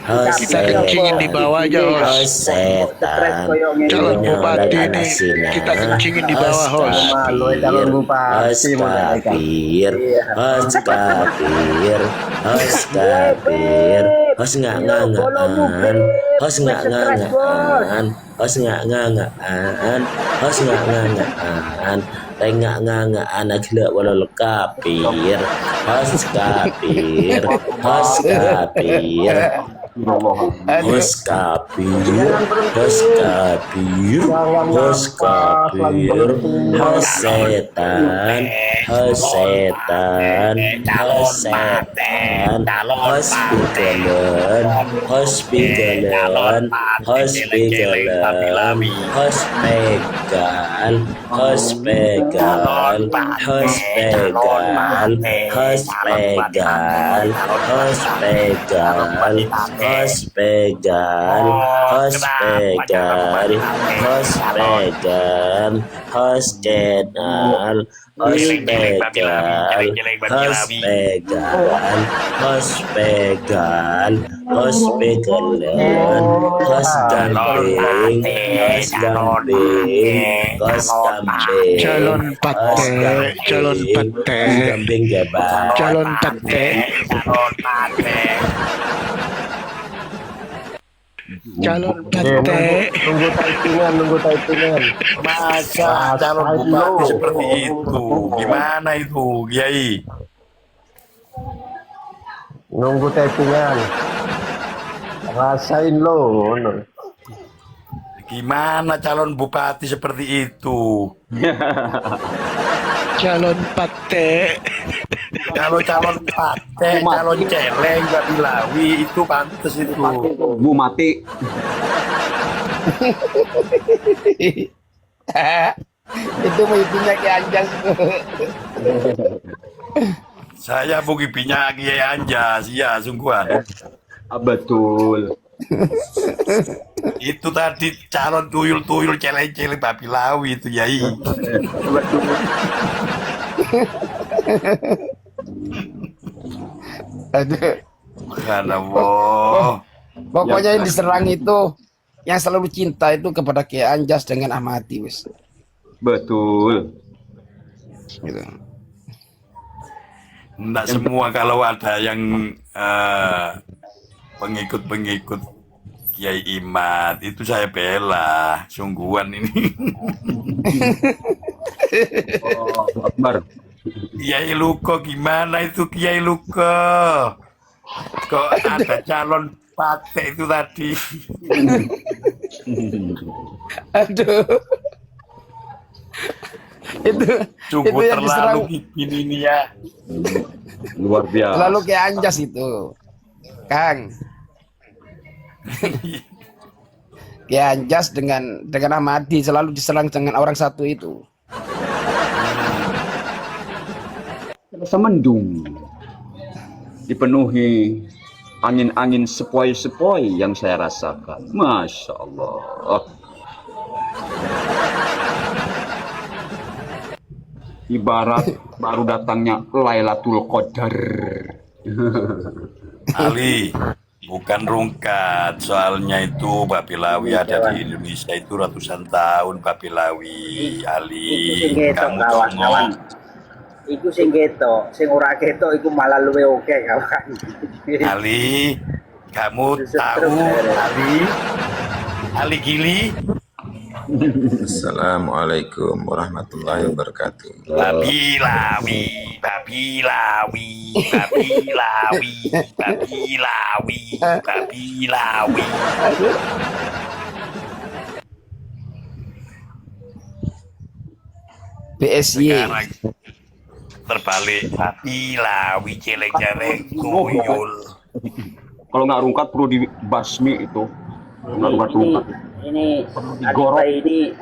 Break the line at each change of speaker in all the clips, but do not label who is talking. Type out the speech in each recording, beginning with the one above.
Kita kencingin di bawah aja, host.
setan,
Calon bupati ini kita kencingin di bawah, host.
calon bupati, kafir, host kafir, host kafir, host nggak ngangaan, host nggak ngangaan, host nggak ngangaan, host nggak ngangaan. Tengah anak gila walau kafir, host kafir, host kafir, host kafir, host kafir, host kafir, host setan, host setan, host setan, host pigelan, host pigelan, host pigelan, host pegal, host pegal, host pegal, host pegal, host pegal, host pegal, host pegal, host pegal, host channel, host pegal, host pegal, host pegal, host pegalan, host gambling, host gambling, host gambling,
Calon pate, calon pate,
gambling jabat,
calon pate, calon pate.
Nunggu typingan.
Masa calon bupati seperti itu? Gimana itu, Kiai?
Nunggu typingan. Rasain lo.
Gimana calon bupati seperti itu?
Calon pate.
Kalau calon pate, calon celeng, gak bilawi, itu pantas itu.
Bu mati.
Itu mimpinya Ki Anjas.
Saya bukipinya Kiai Anjas, ya sungguhan.
Betul.
Itu tadi calon tuyul-tuyul celeng-celeng babi lawi itu, Yai.
Aduh.
Karena wow.
Pokoknya yang diserang itu yang selalu cinta itu kepada Ki Anjas dengan Ahmadi, wis.
Betul.
Gitu.
Enggak semua, kalau ada yang pengikut-pengikut Kiai Imad itu saya bela, sungguhan ini.
Oh, Akbar.
Kiai Luko gimana itu, Kiai Luko? Kok ada calon pate itu tadi?
Aduh.
Sungguh
yang
terlalu
diserang
bikin ini ya.
Luar biasa.
lalu Ki Anjas itu. Kang. Ki Anjas dengan Ahmadi selalu diserang dengan orang satu itu.
Rasa mendung. Dipenuhi angin-angin sepoi-sepoi yang saya rasakan. Masya Allah. Ibarat baru datangnya Lailatul Qadar.
Ali, bukan rungkat, soalnya itu babi lawi ada di Indonesia itu ratusan tahun, babi lawi. Ali, kamu ngomong.
Iku sing ketok, sing ora ketok iku malah luwe oke kawan.
Ali, kamu tahu Ali Gili?
Assalamualaikum warahmatullahi wabarakatuh.
Babi lawi, babi lawi, babi lawi, babi lawi, babi lawi.
BSY.
Sekarang terbalik, babi lawi, celeng-celeng, tuyul.
Kalau nggak rungkat perlu dibasmi itu. Nggak rungkat.
Ini Alibay ini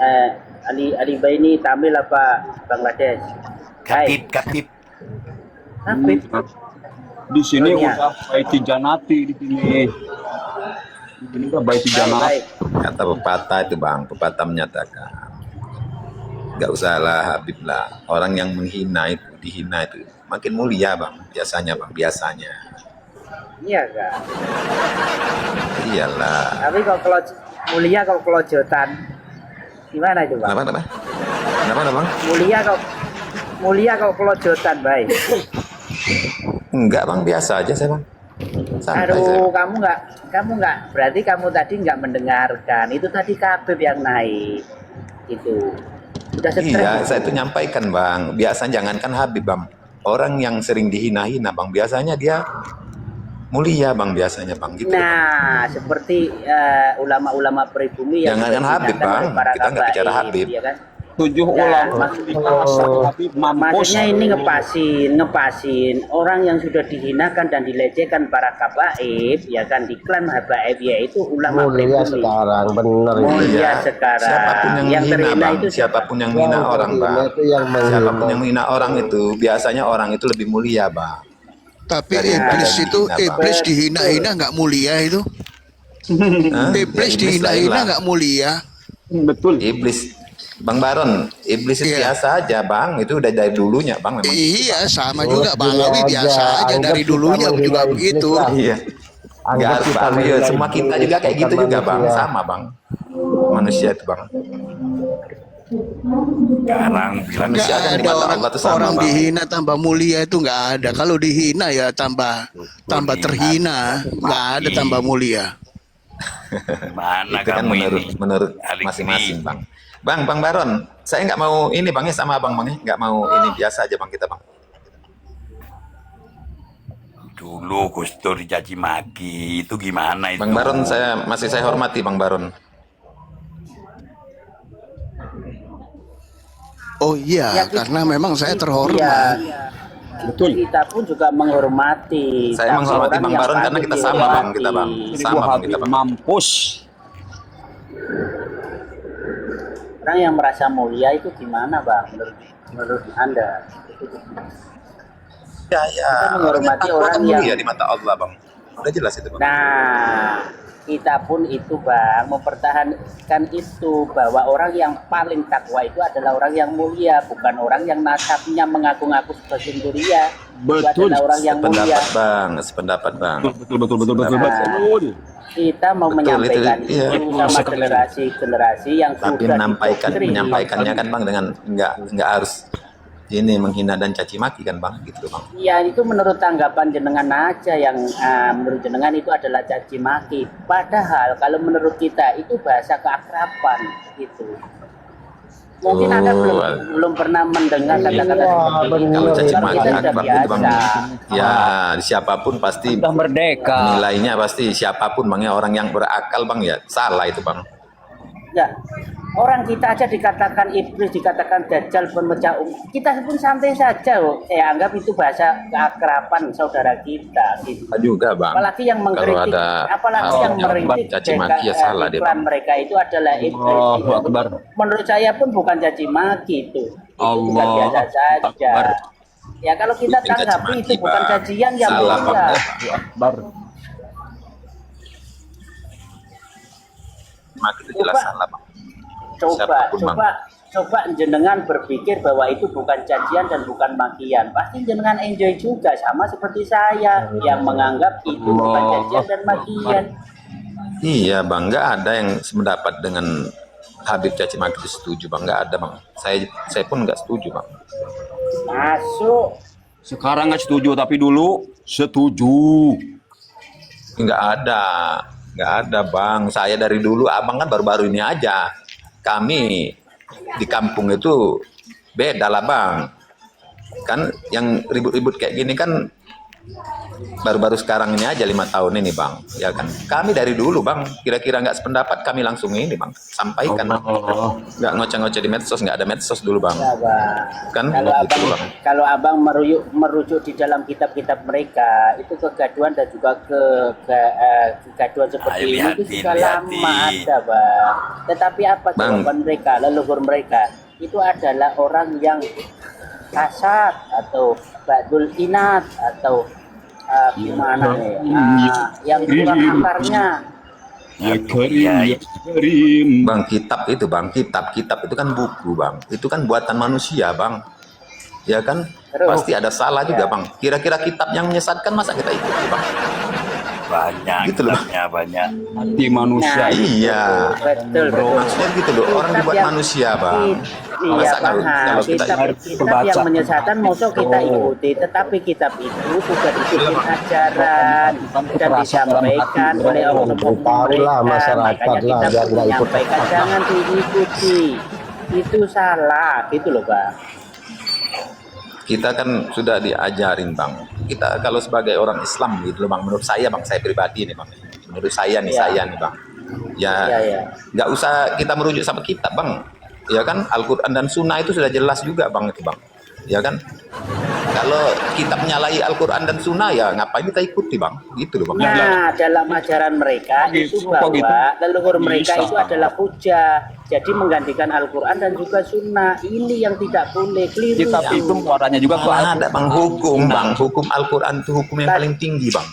Alibay ini Tamil apa Bangladesh?
Katip, katip.
Tapi
Di sini
Dunia.
udah Baiti Janati di sini. Di sini udah Baiti Janati.
baik.
Kata pepatah itu bang, pepatah menyatakan nggak usah lah Habib lah, orang yang menghina itu, dihina itu makin mulia bang, biasanya bang, biasanya.
Iya kan?
Iyalah.
Tapi kalau mulia kalau kelojotan gimana itu bang?
Kenapa bang?
Mulia kalau kelojotan baik.
Enggak bang, biasa aja saya bang. Santai saya.
Aduh, kamu nggak berarti kamu tadi nggak mendengarkan. Itu tadi Kabib yang naik. Itu udah stres.
Iya, saya itu nyampaikan bang. Biasanya jangankan Habib bang, orang yang sering dihina-hina bang, biasanya dia mulia bang, biasanya bang. Gitu,
Nah, seperti ulama-ulama pribumi yang
jangankan Habib bang,
oleh para
kita nggak bicara
kabaib,
Habib.
ya kan?
7
Ya,
ulama Habib mampus.
maksudnya ini ngepasin orang yang sudah dihinakan dan dilecehkan para kabaib, ya kan, diklaim habaib, yaitu ulama
Mulia
pribumi.
sekarang, bener
Mulia
Iya,
sekarang.
siapapun yang menghina
terhina
bang,
itu
siapapun yang menghina orang bang,
itu yang
siapapun yang menghina orang itu biasanya orang itu lebih mulia bang.
Tapi
Daripada
iblis itu,
dihina, Bang.
iblis dihina-hina nggak mulia itu.
Hah?
Iblis
Ya,
dihina-hina
lain lah.
nggak mulia.
Betul.
Iblis, Bang Baron, iblis itu
Iya.
biasa aja bang, itu udah dari dulunya bang memang.
Iya, sama juga Bang
gini
Awi
aja,
biasa aja
anggap
dari
kita
dulunya
menghina
juga
iblis
begitu.
lah.
Iya. Nggak
Anggap
harus
kita
bang, iya,
menghina
semua kita
iblis,
juga kayak gitu
bukan
juga bang,
manusia.
sama bang, manusia itu bang.
Sekarang bilang
Nggak
Manusia kan di
ada
mata
orang,
Allah tuh sama
orang
bang.
dihina tambah mulia itu nggak ada. Kalau dihina ya tambah terhina, nggak ada tambah mulia.
mana
Itu kan
kamu
menurut
ini?
menurut
Alik
masing-masing
ini.
bang. Bang Baron, saya nggak mau ini bang ya sama abang bang ya, nggak mau ini biasa aja bang kita bang.
Dulu Gus Dur dicaci maki, itu gimana itu?
Bang Baron saya hormati bang Baron.
Oh iya,
Ya,
karena memang saya
Iya.
terhormat.
Betul.
Kita pun juga menghormati.
Saya
Tapi
menghormati
orang
Bang
yang
Baron karena
patut
kita sama bang, kita bang,
dihormati.
sama bang kita bang.
Mampus.
Orang yang merasa mulia itu gimana bang? Menurut anda?
Ya,
Kita menghormati orang
kan
yang-
mulia di mata Allah bang. Udah jelas itu bang.
Nah, kita pun itu bang mempertahankan itu bahwa orang yang paling takwa itu adalah orang yang mulia, bukan orang yang nasabnya mengaku-ngaku sebagai mulia. Itu
Betul.
adalah orang yang mulia.
Sependapat bang.
Betul.
Kita mau
Betul,
menyampaikan
itu, iya.
itu sama generasi yang
Tapi
sudah didoktrin.
menyampaikannya kan bang dengan nggak harus ini menghina dan caci maki kan bang, gitu bang.
Ya itu menurut tanggapan jenengan aja yang menurut jenengan itu adalah caci maki. Padahal kalau menurut kita itu bahasa keakraban gitu. Mungkin Anda belum pernah mendengar kata-kata seperti itu.
Kalau caci
Kalau
maki
kita sudah
akrab itu bang.
biasa.
Ya siapapun pasti
Sudah merdeka.
nilainya pasti siapapun bang ya, orang yang berakal bang ya salah itu bang.
Ya, orang kita aja dikatakan iblis, dikatakan dajjal, pemecah kita pun santai saja loh. Saya anggap itu bahasa keakraban saudara kita gitu.
Juga bang.
Apalagi yang
Kalau
mengkritik,
ada
apalagi
hal
yang
yang
meritik
caci maki ya salah dia
iklan
bang.
mereka itu adalah
Allahu Akbar.
menurut saya pun bukan caci maki itu bukan
Allah
biasa saja.
Akbar.
Ya kalau kita
Bukan caci
tanggapi
maki,
itu bukan
Bang.
cacian ya
Salah,
mulia.
Bang.
Akbar.
Maki itu jelas
Coba.
salah bang.
Coba
Siapapun,
jenengan berpikir bahwa itu bukan cacian dan bukan makian. Pasti jenengan enjoy juga sama seperti saya yang menganggap itu bukan cacian dan makian.
Iya bang, nggak ada yang sependapat dengan Habib caci maki itu setuju bang, nggak ada bang. Saya pun nggak setuju bang.
Masuk.
Sekarang nggak setuju, tapi dulu setuju.
Nggak ada bang. Saya dari dulu, abang kan baru-baru ini aja. Kami di kampung itu beda lah bang. Kan yang ribut-ribut kayak gini kan baru-baru sekarang ini aja 5 tahun ini bang. Ya kan. Kami dari dulu bang. Kira-kira nggak sependapat kami langsung ini bang. Sampaikan. Nggak ngoceh-ngoceh di medsos. Nggak ada medsos dulu bang.
Ya, Bang.
Kan
Kalau abang merujuk di dalam kitab-kitab mereka itu kegaduhan dan juga kegaduhan seperti
Ayo,
ini itu sudah
lihatin.
lama ada bang. Tetapi apa
Bang.
jawaban mereka, leluhur mereka itu adalah orang yang kasar atau ba'dul inat atau gimana yang kurang akarnya.
Karim.
Bang, kitab itu bang, kitab itu kan buku bang, itu kan buatan manusia bang, ya kan?
Terus?
Pasti ada salah juga
Ya.
bang. Kira-kira kitab yang menyesatkan masa kita ikuti bang?
banyak,
Gitu loh.
banyak.
Hati manusia.
Nah,
Iya.
betul, betul.
Maksudnya gitu loh, orang
Kitab
dibuat
yang-
manusia, Bang.
Iya,
Masa kalau
paham.
kita
Kitab yang menyesatkan mosok kita ikuti, tetapi kitab itu sudah disusun ajaran dan disampaikan oleh oknum
Tahulah
mereka.
masyarakat
Makanya
lah,
kita
biar nggak ikut
menyampaikan jangan diikuti. Itu salah, gitu loh, Bang.
kita kan sudah diajarin, Bang. Kita kalau sebagai orang Islam gitu loh, Bang. Menurut saya, Bang, saya pribadi nih, Bang. Menurut saya nih,
Iya.
saya nih, Bang.
Iya,
Ya,
iya.
nggak usah kita merujuk sama kitab, Bang. Ya kan, Al-Quran dan Sunnah itu sudah jelas juga, Bang, itu, Bang. Ya kan? Kalau kita menyalahi Al-Quran dan Sunnah, ya ngapain kita ikuti, Bang? Gitu loh, Bang.
Nah, dalam ajaran mereka itu bahwa leluhur mereka itu adalah hujah. Jadi menggantikan Al-Quran dan juga Sunnah. Ini yang tidak boleh, keliru.
Kitab itu muaranya juga ke
Malah ada, Bang, hukum, Bang. Hukum Al-Quran itu hukum yang paling tinggi, Bang.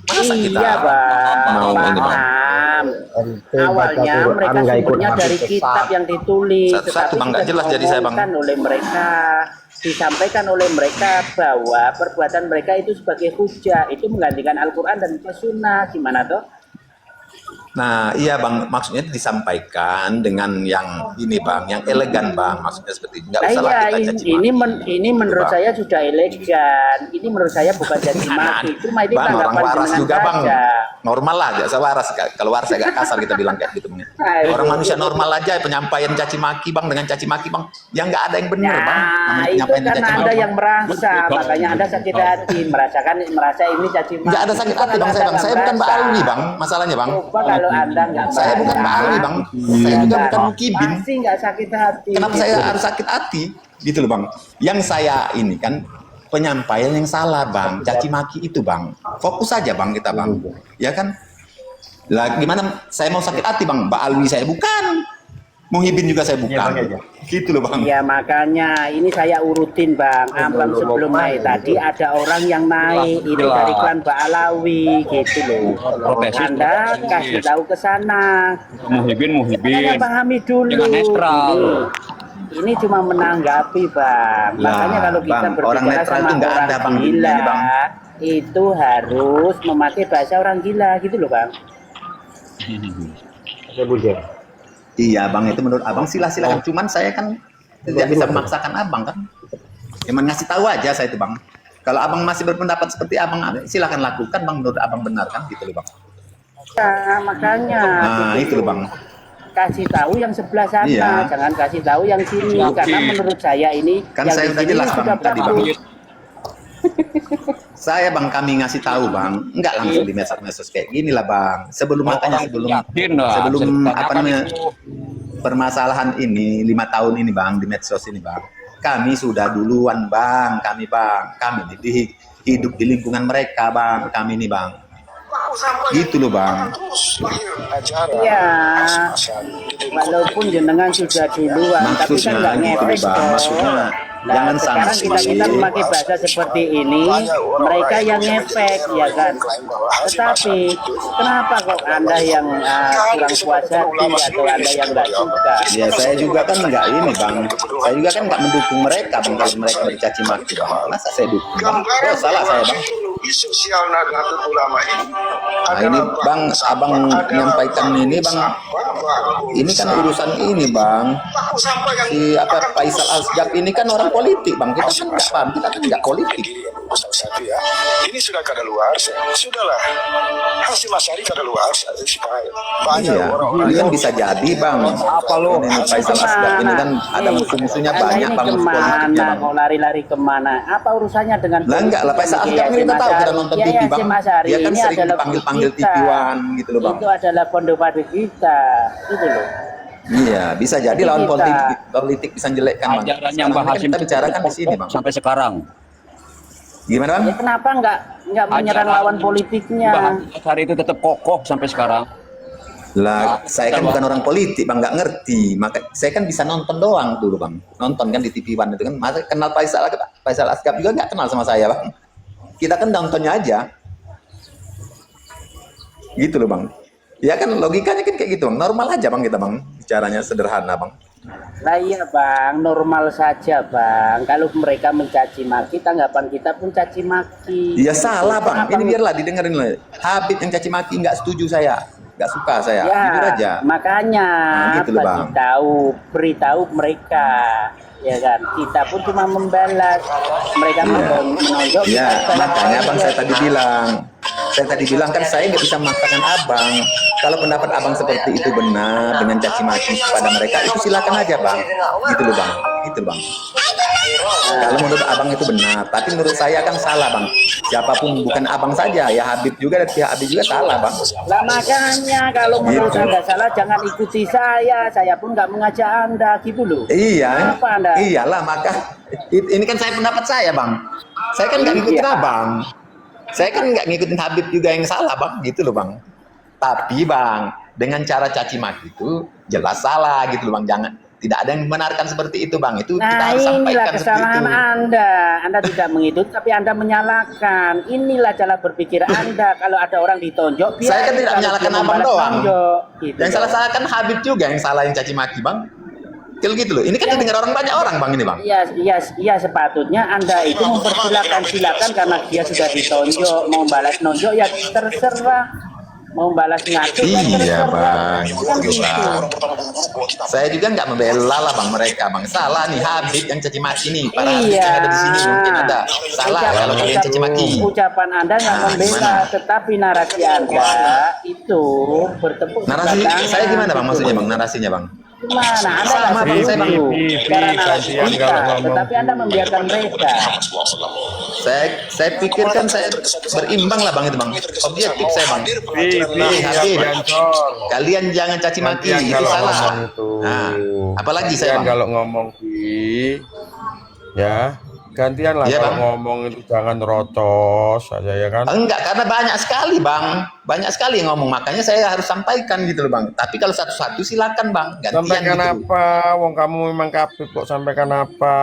Masa kita
Iya, Bang.
mau ini, Bang?
Paham.
Ente
Awalnya
baca
mereka
Quran, nggak ikut
sumbernya
hadis
dari
sesat.
kitab yang ditulis,
Satu, Bang, nggak jelas jadi saya, Bang.
disampaikan oleh mereka, disampaikan oleh mereka bahwa perbuatan mereka itu sebagai hujah, itu menggantikan Al-Quran dan juga Sunnah. Gimana toh?
Nah, iya, Bang, maksudnya disampaikan dengan yang ini, Bang, yang elegan, Bang. Maksudnya seperti nggak
Nah,
usah lah
iya,
kita caci maki.
ini menurut
Bang.
saya sudah elegan. Ini menurut saya bukan caci maki. Cuma itu
Bang, orang
tanggapan
waras
jenengan
juga, Bang.
saja.
Normal lah, biasa waras. Kalau waras agak kasar kita bilang kayak gitu, Bang. Orang manusia normal aja penyampaian caci maki, Bang, dengan caci maki, Bang. Yang nggak ada yang benar, Bang.
Nah,
Namanya
itu
penyampaian
kan
caci
Anda
maki.
yang merasa, makanya Anda sakit hati, merasa ini caci maki.
Nggak ada sakit
Itu kan
hati, Bang.
Anda
Saya
nggak
bukan Mbak
merasa.
Alwi, Bang. Masalahnya, Bang.
Coba kalau Anda nggak
Saya bukan Mbak Alwi, Bang. Saya juga bukan Mukibin.
Pasti nggak sakit hati.
Kenapa saya harus sakit hati? Gitu loh, Bang. Yang saya ini kan penyampaian yang salah, Bang. Caci maki itu, Bang. Fokus saja, Bang, kita, Bang. Ya kan? Lah gimana saya mau sakit hati, Bang? Mbak Alwi saya bukan. Muhibin juga saya bukan. Gitu loh, Bang.
Ya makanya ini saya urutin, Bang. Ambang sebelum naik tadi ada orang yang naik itu dari klan Mbak Alawi gitu loh. Anda kasih tahu ke sana.
Muhibin.
Anda pahami dulu.
Dengan netral.
Ini cuma menanggapi, Bang.
Lah,
Makanya kalau kita
Bang, orang
berbicara
netral
sama
itu nggak
orang
ada, Bang, di
gila,
dunia ini, Bang.
itu harus memakai bahasa orang gila gitu loh, Bang.
Iya, Bang, itu menurut Abang silakan. Cuman saya kan tidak bisa memaksakan Abang kan. Cuman ngasih tahu aja saya itu, Bang. Kalau Abang masih berpendapat seperti Abang, silakan lakukan, Bang, menurut Abang benar kan gitu loh, Bang.
Ya, makanya
Nah, itu loh, Bang.
kasih tahu yang sebelah sana,
Iya.
jangan kasih tahu yang sini, karena menurut saya ini
Kan
yang
saya
di
udah
sini
jelas,
sudah
Bang, tadi, Bang.
bagus.
Saya, Bang, kami ngasih tahu, Bang. Enggak langsung di medsos kayak gini lah, Bang. Sebelum makanya sebelum apa namanya permasalahan ini 5 tahun ini, Bang, di medsos ini, Bang. Kami sudah duluan, Bang. Kami ini hidup di lingkungan mereka, Bang. Kami ini, Bang. Gitu loh, Bang.
Iya, walaupun jenengan sudah duluan, tapi kan nggak
Maksudnya gitu,
ngefek
Bang.
toh.
Maksudnya
Nah,
jangan
sekarang
sanksi.
kita memakai bahasa seperti ini, mereka yang ngefek, ya kan. Tetapi kenapa kok Anda yang kurang puas hati atau Anda yang nggak suka?
Ya saya juga kan nggak ini, Bang. Saya juga kan nggak mendukung mereka, Bang. Kalau mereka bercaci maki, Bang. Masa saya dukung, Bang? Oh, salah saya, Bang.
Sosial Nahdlatul Ulama ini.
Nah ini, Bang, Abang menyampaikan ini, Bang. Ini kan urusan ini, Bang. Si Faisal Asgab ini kan orang politik, Bang. Kita kan nggak paham, kita kan nggak politik.
Ya. Ini sudah kadaluarsa. Sudahlah. Hasil Asy'ari kadaluarsa. Banyak
Iya, ini kan bisa jadi, Bang. Apa lo? Ini Faisal Asgab ini kan ada musuh-musuhnya
Anda
banyak,
ini
Bang. Musuh
kemana?
politiknya, Bang.
Kok lari-lari kemana? Apa urusannya dengan
Lah enggak lah, Faisal Asgab ini kita tahu kita nonton TV, Bang. Dia kan sering dipanggil-panggil TV-wan gitu loh, Bang.
Itu adalah pondok kita, gitu loh.
Iya, bisa jadi lawan politik bisa jelekkan, Bang.
Ajaran yang
Sekarang
Bahasim
kita bicarakan di sini, Bang.
sampai sekarang.
Gimana, Bang?
Ya, kenapa nggak menyerang lawan politiknya?
Hari itu tetap kokoh sampai sekarang.
Lah, saya kan bukan orang politik, Bang, nggak ngerti. Maka saya kan bisa nonton doang dulu, Bang. Nonton kan di TV One itu kan. Masa kenal Faisal Asgab juga nggak kenal sama saya, Bang. Kita kan nontonnya aja. Gitu loh, Bang. Ya kan logikanya kan kayak gitu, Bang. Normal aja, Bang, kita, Bang. Bicaranya sederhana, Bang.
Lah iya bang, normal saja bang. Kalau mereka mencaci maki, tanggapan kita pun caci maki.
Ya salah bang,
Kenapa?
ini biarlah didengerin lah. Habib yang caci maki nggak setuju saya, nggak suka saya,
Ya,
jujur aja.
makanya
Nah, gitu loh, Bang.
beritahu mereka, ya kan. Kita pun cuma membalas, mereka menonjok.
Ya,
kita balas
makanya bang
aja.
saya tadi bilang kan saya nggak bisa memaksakan abang. Kalau pendapat abang seperti itu benar dengan caci maki kepada mereka itu silakan aja bang, gitu loh bang, gitu bang. Kalau menurut abang itu benar, tapi menurut saya kan salah bang. Siapapun bukan abang saja, ya Habib juga dan pihak Habib juga salah bang.
Lah makanya kalau menurut
Gitu.
Anda salah, jangan ikuti saya pun nggak mengajak Anda, gitu loh.
Iya,
Kenapa Anda?
iyalah maka ini kan saya pendapat saya bang. Saya kan nggak ngikutin
Iya.
abang. Saya kan nggak ngikutin Habib juga yang salah bang, gitu loh bang. Tapi bang, dengan cara caci maki itu jelas salah gitu loh bang. Jangan, tidak ada yang membenarkan seperti itu bang. Itu kita
Nah
harus
inilah
sampaikan seperti
kesalahan
itu.
Anda tidak mengikuti tapi Anda menyalahkan. Inilah cara berpikir Anda. Kalau ada orang ditonjok,
Saya kan
biarin.
tidak
Kalau
menyalahkan
dia
abang
membalas,
doang.
tonjok, gitu
Yang
loh.
salah kan Habib juga yang salah yang caci maki bang. Gitu loh. Ini kan didengar orang banyak orang bang ini bang.
Iya sepatutnya Anda itu silakan karena dia sudah ditonjok, mau balas nonjok ya terserah. Mau balas ngatur ya
Iya
terserah.
bang,
Kan
gitu
gitu.
bang. Saya juga nggak membela lah bang mereka bang. Salah nih Habib yang caci maki nih. Para Habib yang ada di sini mungkin ada salah kalau kalian caci maki.
Ucapan Anda nggak
Nah,
membela,
gimana?
tetapi narasi Anda itu bertepuk
Narasi
sebelah
saya
tangan.
gimana bang maksudnya bang narasinya bang?
Gimana? Anda
Sama,
nggak
Bang,
setuju
saya, Bang.
cara narasi
gantian
kita,
kalau ngomong.
tetapi Anda membiarkan mereka.
Saya pikir kan saya berimbang lah bang itu bang. Objektif saya bang. Habib, kalian jangan caci maki
Gantian
itu
kalau
salah.
ngomong itu.
Nah, apalagi saya
Gantian
bang.
kalau ngomong ya gantian lah
Iya,
kalau
Bang.
ngomong itu jangan rocos saja ya kan.
Enggak, karena banyak sekali bang, banyak sekali yang ngomong, makanya saya harus sampaikan gitu loh bang. Tapi kalau satu-satu silakan bang, gantian
Sampaikan
gitu.
apa? Wong kamu memang Habib kok sampaikan apa?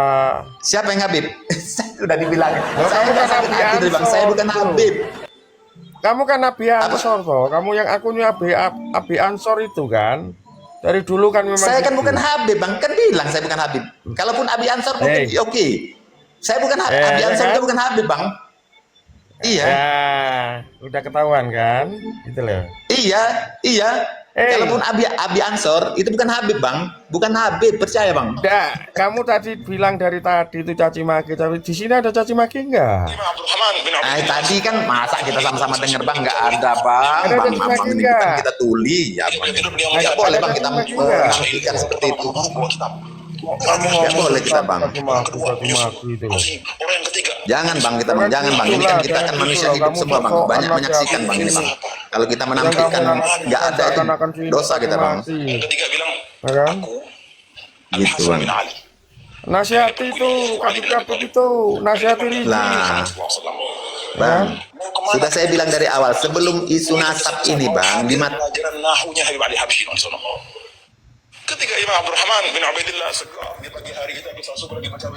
Siapa yang Habib? Sudah dibilang.
Loh,
Saya
kamu
bukan
kan
sakit
Abi
hati tuh bang,
Ansor,
saya bukan
tuh.
Habib.
Kamu kan Abi Ansor toh. Kamu yang akunnya Abi Ansor itu kan. Dari dulu kan memang
Saya kan
gitu.
bukan Habib bang, kan bilang saya bukan Habib. Kalaupun Abi Ansor mungkin
Hey.
oke. Saya bukan Abi
ya
Ansor
kan?
juga bukan Habib bang. Iya,
Ya, udah ketahuan kan? Gitu loh.
iya.
Hey.
Kalaupun Abi Ansor itu bukan Habib bang, bukan Habib, percaya bang.
Udah, kamu tadi bilang dari tadi itu caci maki, tapi di sini ada caci maki enggak?
Tadi kan masa kita sama-sama denger bang, nggak ada bang,
Ada
bang,
caci
bang,
maki
ini
nggak?
kan kita tuli ya bang. Nggak boleh bang kita mengartikan seperti itu.
Kamu
Nggak boleh kita bang.
caci maki itu loh.
Jangan bang kita bang, jangan bang. Ini kan kita kan manusia hidup semua bang. Banyak menyaksikan bang ini bang. Kalau kita menampilkan nggak ada itu dosa kita bang.
Ya kan?
Gitu bang.
Nasihati itu, kabut itu, nasihati Riji.
Lah, bang. Sudah saya bilang dari awal sebelum isu nasab ini bang, di mata
Pelajaran nahunya Habib Ali Habsyi sono. Ketika Imam Abdurrahman bin Ubaidillah Segaf di pagi hari kita bisa masuk lagi macam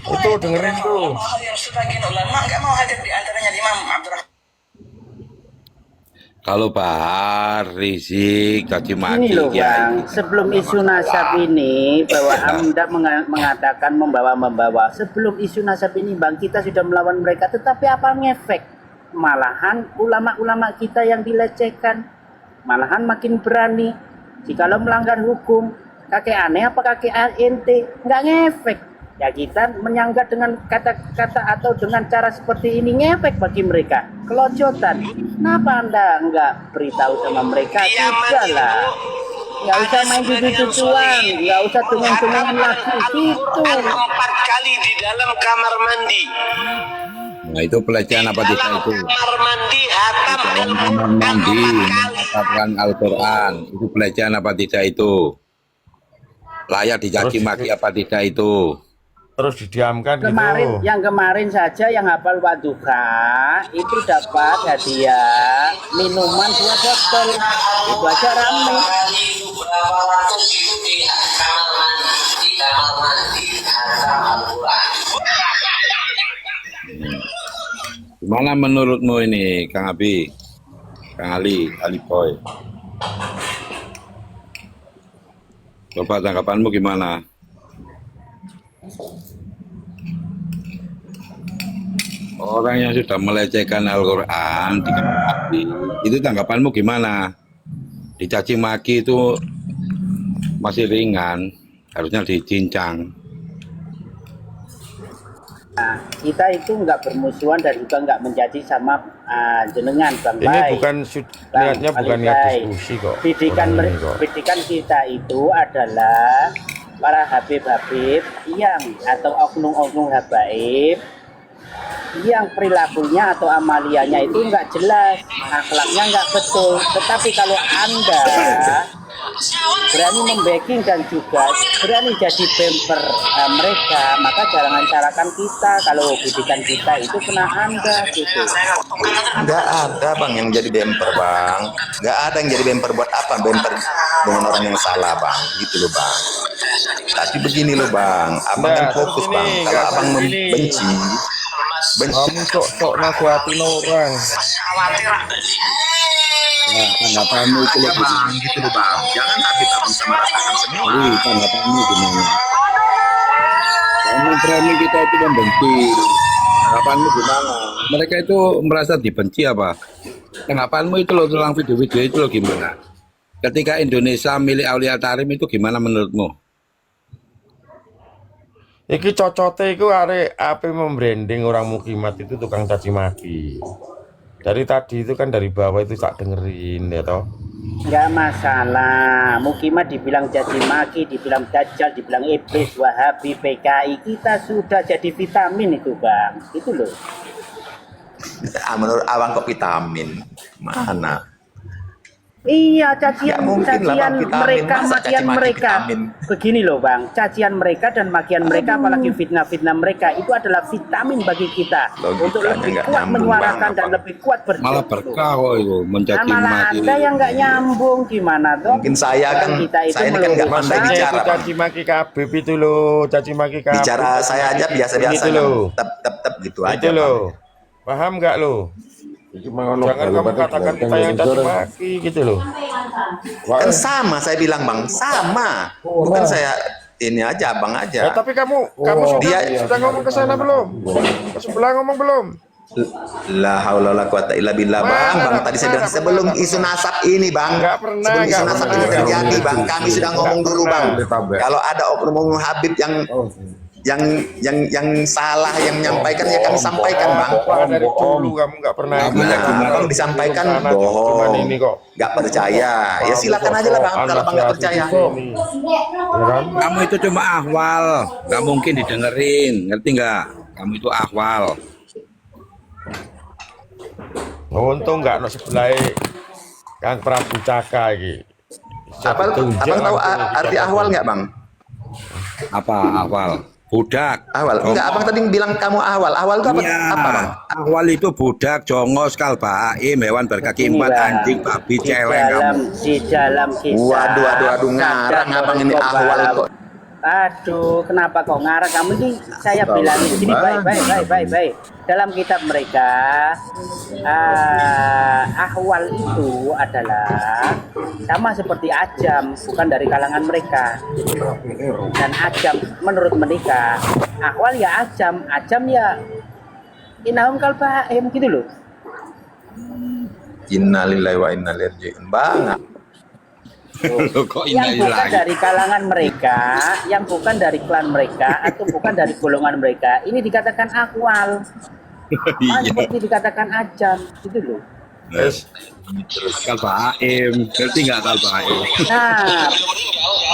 Itu dengerin tuh.
Yang sebagian ulama nggak mau hadir di antaranya Imam Abdurrahman.
Kalau Pak Rizik caci
Ini
maki
loh
ya
bang, sebelum isu nasab ini bahwa Anda mengatakan membawa-membawa. Sebelum isu nasab ini bang, kita sudah melawan mereka. Tetapi apa ngefek? Malahan ulama-ulama kita yang dilecehkan, malahan makin berani. Jikalau melanggar hukum, kakek aneh apa kakek ente, nggak ngefek. Ya kita menyanggah dengan kata-kata atau dengan cara seperti ini ngefek bagi mereka. Kelojotan. Kenapa Anda nggak beritahu sama mereka? Tidak lah. Nggak usah main cucu-cucuan, nggak usah cungan-cungan lagi. Gitu.
4 kali di dalam kamar mandi.
Nah itu pelecehan apa tidak itu?
Kamar mandi hatam
Dalam kamar mandi mengatakan Al-Quran itu pelecehan apa tidak itu? Layak dicaci maki apa tidak itu?
Terus didiamkan
Kemarin,
gitu.
yang kemarin saja yang hafal Wadduha itu dapat hadiah minuman 2 botol. Itu aja rame.
Berapa ratus itu di kamar mandi hatam Al-Quran.
Gimana menurutmu ini Kang Abi? Kang Ali Boy? Coba tanggapanmu gimana? Orang yang sudah melecehkan Al-Quran itu tanggapanmu gimana? Dicaci maki itu masih ringan, harusnya dicincang.
Nah, kita itu nggak bermusuhan dan juga nggak menjadi sama jenengan Bang
Ini
Bay.
bukan niatnya bukan niat diskusi kok.
Pendidikan kita itu adalah para habib-habib yang atau oknum-oknum habaib yang perilakunya atau amaliyanya itu nggak jelas, akhlaknya nggak betul. Tetapi kalau Anda berani membacking dan juga berani jadi bemper mereka, maka jangan salahkan kita kalau pendidikan kita itu kena Anda gitu.
Nggak ada bang yang jadi bemper bang, nggak ada yang jadi bemper. Buat apa bemper dengan orang yang salah bang, gitu loh bang. Tapi begini loh bang, abang yang fokus bang. Kalau abang membenci,
kamu sok nasihatin orang.
Nah, tanggapanmu itu loh
bang, gitu loh bang. Jangan habis abang sama ratakan semua.
Tanggapanmu gimana? Karena berani kita itu membenci. Tanggapanmu gimana? Mereka itu merasa dibenci apa? Tanggapanmu itu loh tentang video-video itu loh gimana? Ketika Indonesia milik Aulia Tarim itu gimana menurutmu?
Iki cocote iku arek ape membranding orang Mukimat itu tukang caci maki. Dari tadi itu kan dari bawah itu tak dengerin ya toh.
Nggak masalah, Mukimat dibilang caci maki, dibilang dajjal, dibilang iblis, Wahabi, PKI, kita sudah jadi vitamin itu bang, itu loh.
Menurut abang kok vitamin? Mana?
Iya, cacian
vitamin,
mereka, makian mereka.
Vitamin.
Begini loh bang, cacian mereka dan makian mereka, apalagi fitnah-fitnah mereka itu adalah vitamin bagi kita untuk lebih kuat menyuarakan dan lebih kuat berjuang.
Malah berkah kok itu mencaci
malah
maki.
Anda yang nggak nyambung gimana toh?
Mungkin saya kan,
kita itu
saya ini kan nggak pandai bicara bang.
Caci maki Habib itu loh, caci maki Habib.
Bicara saya aja biasa-biasa
loh.
Tep gitu aja.
Itu loh. Paham nggak lo? Jangan kamu katakan kita yang caci maki gitu loh.
Kan sama saya bilang bang, sama. Bukan saya ini aja, abang aja.
Tapi kamu sudah ngomong ke sana belum? Ke sebelah ngomong belum?
La haula wala quwata illa billah bang. Tadi saya bilang sebelum isu nasab ini bang. Sebelum isu nasab ini terjadi bang, kami sudah ngomong dulu bang. Kalau ada oknum Habib yang salah yang menyampaikan ya kami sampaikan bang.
Dari dulu kamu nggak pernah.
Abang disampaikan bohong, nggak percaya. Ya silakan aja lah bang kalau abang nggak percaya.
Kamu itu cuma ahwal, nggak mungkin didengerin, ngerti nggak? Kamu itu ahwal.
Untung nggak no sebelah Kang Prabu Caka iki.
Abang tahu arti ahwal nggak bang?
Apa ahwal? Budak.
Awal. Enggak, abang tadi bilang kamu awal. Awal itu apa?
Ya,
apa bang?
Awal itu budak, jongos, kalbaim, hewan berkaki empat, anjing, babi, celeng kamu.
Di dalam kisah.
Waduh, ngarang abang ini ahwal kok.
Aduh, kenapa kok ngarang kamu ini? Saya bilang di sini baik. Dalam kitab mereka, ahwal itu adalah sama seperti ajam, bukan dari kalangan mereka. Dan ajam menurut mereka, ahwal ya ajam ya inahum kalbaim gitu loh.
Innalillahi wa inna ilaihi raji'un banget.
Yang bukan dari kalangan mereka, yang bukan dari klan mereka, atau bukan dari golongan mereka, ini dikatakan akwal. Seperti dikatakan ajam, gitu loh.
Kalbaim, ngerti nggak kalbaim?
Nah,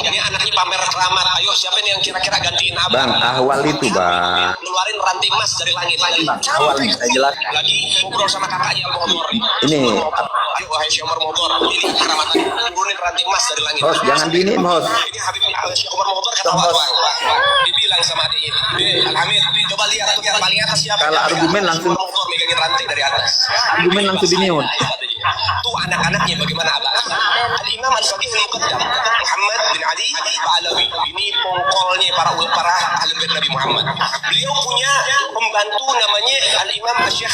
ini anaknya pamer keramat. Ayo siapa nih yang kira-kira gantiin abang?
Bang, ahwal itu bang.
Ngeluarin ranting emas dari langit.
Ahwal yang saya jelaskan.
Lagi ngobrol sama kakaknya Al-Motor.
Ini.
Ayo wahai Syekh Umar Motor. Ini keramatan. Ngurunin ranting emas dari langit.
Host, jangan diinin host.
Ini Habib Syekh Umar Motor kata dibilang sama adiknya. Hamid, coba lihat tuh yang paling atas siapa?
Kalau argumen langsung.
Motor megangin ranting dari atas.
Argumen langsung diniun.
Tuh anak-anaknya bagaimana abang? Al-Imam Al-Faqih Al-Muqaddam Muhammad bin Ali Ba'alawi, ini pongkolnya para ahli bait Nabi Muhammad. Beliau punya pembantu namanya Al-Imam Syekh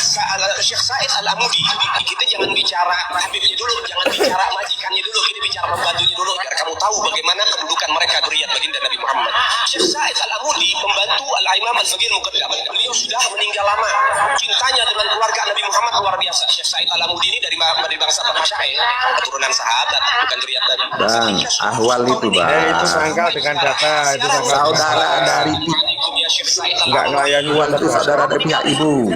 Said Al-Amudi. Kita jangan bicara Habibnya dulu, jangan bicara majikannya dulu, kita bicara pembantunya dulu biar kamu tahu tahu bagaimana kedudukan mereka dzurriyyah baginda Nabi Muhammad. Syekh Said Al-Amudi, pembantu Al-Imam Al-Faqih Muqaddam, beliau sudah meninggal lama. Cintanya dengan keluarga Nabi Muhammad luar biasa. Syekh Said Al-Amudi ini dari bangsa Bani Syair, keturunan sahabat, bukan dzurriyyah Nabi.
Bang, ahwal itu bang.
Itu sangkal dengan data, itu sangkal.
Saudara dari
Nggak ngelayani uang
itu saudara dari pihak ibu.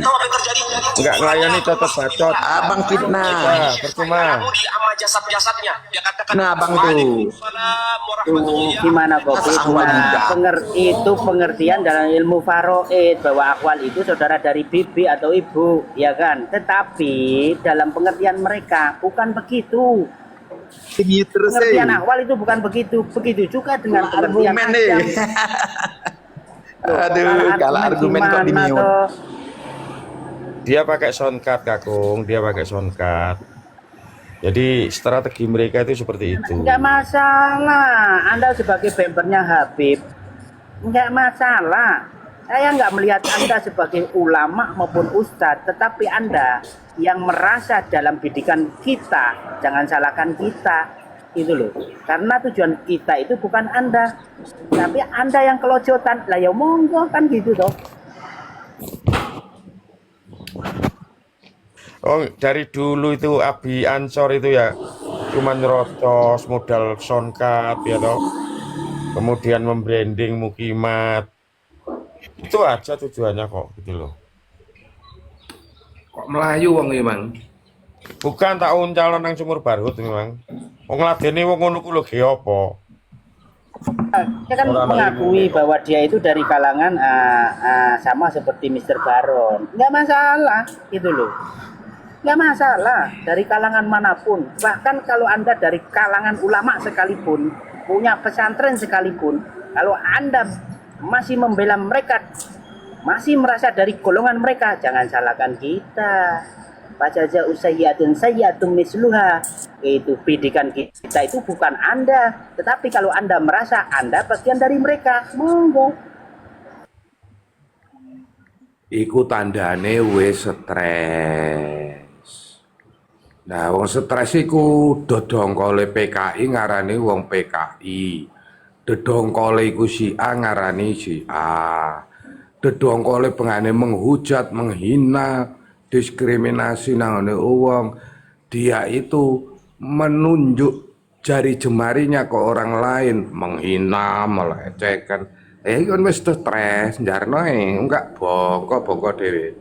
nggak ngelayani tetap bacot.
Abang fitnah.
Percuma.
Jasad-jasadnya dia katakan
Nah, abang tuh.
Gimana kok itu pengertian dalam ilmu faraid bahwa akwal itu saudara dari bibi atau ibu, ya kan? Tetapi dalam pengertian mereka bukan begitu. Pengertian akwal itu bukan begitu. Begitu juga dengan pengertian ajam.
Aduh, kalau argumen kok dimiut.
Dia pakai soundcard, Kakung. Dia pakai soundcard. Jadi strategi mereka itu seperti itu.
Enggak masalah. Anda sebagai membernya Habib, enggak masalah. Saya enggak melihat Anda sebagai ulama maupun ustadz, tetapi Anda yang merasa dalam bidikan kita, jangan salahkan kita, itu loh. Karena tujuan kita itu bukan Anda, tapi Anda yang kelojotan. Lah ya monggo kan gitu toh.
Oh, dari dulu itu Abi Ansor itu ya cuma nyerocos modal soundcard ya toh. Kemudian membranding Mukimat. Itu aja tujuannya kok gitu loh.
Kok Melayu wong iki, Mang?
Bukan tak calon nang Sumur Barhut memang. Wong ngladeni wong ngono ku lho ge apa?
Dia kan mengakui bahwa dia itu dari kalangan sama seperti Mr. Baron. Nggak masalah gitu loh. Nggak masalah dari kalangan manapun. Bahkan kalau Anda dari kalangan ulama sekalipun, punya pesantren sekalipun, kalau Anda masih membela mereka, masih merasa dari golongan mereka, jangan salahkan kita. Fajaza usayyatun sayyatun misluha. Itu bidikan kita itu bukan Anda, tetapi kalau Anda merasa Anda bagian dari mereka, monggo.
Iku tandane wis stres. Nah, wong stres iku dodongkole PKI ngarani wong PKI. Dodongkole iku Syiah ngarani Syiah. Dodongkole pengane menghujat, menghina, diskriminasi nang wong. Dia itu menunjuk jari jemarinya ke orang lain, menghina, melecehkan. Iku wis stres, njarno enggak bongko dhewe.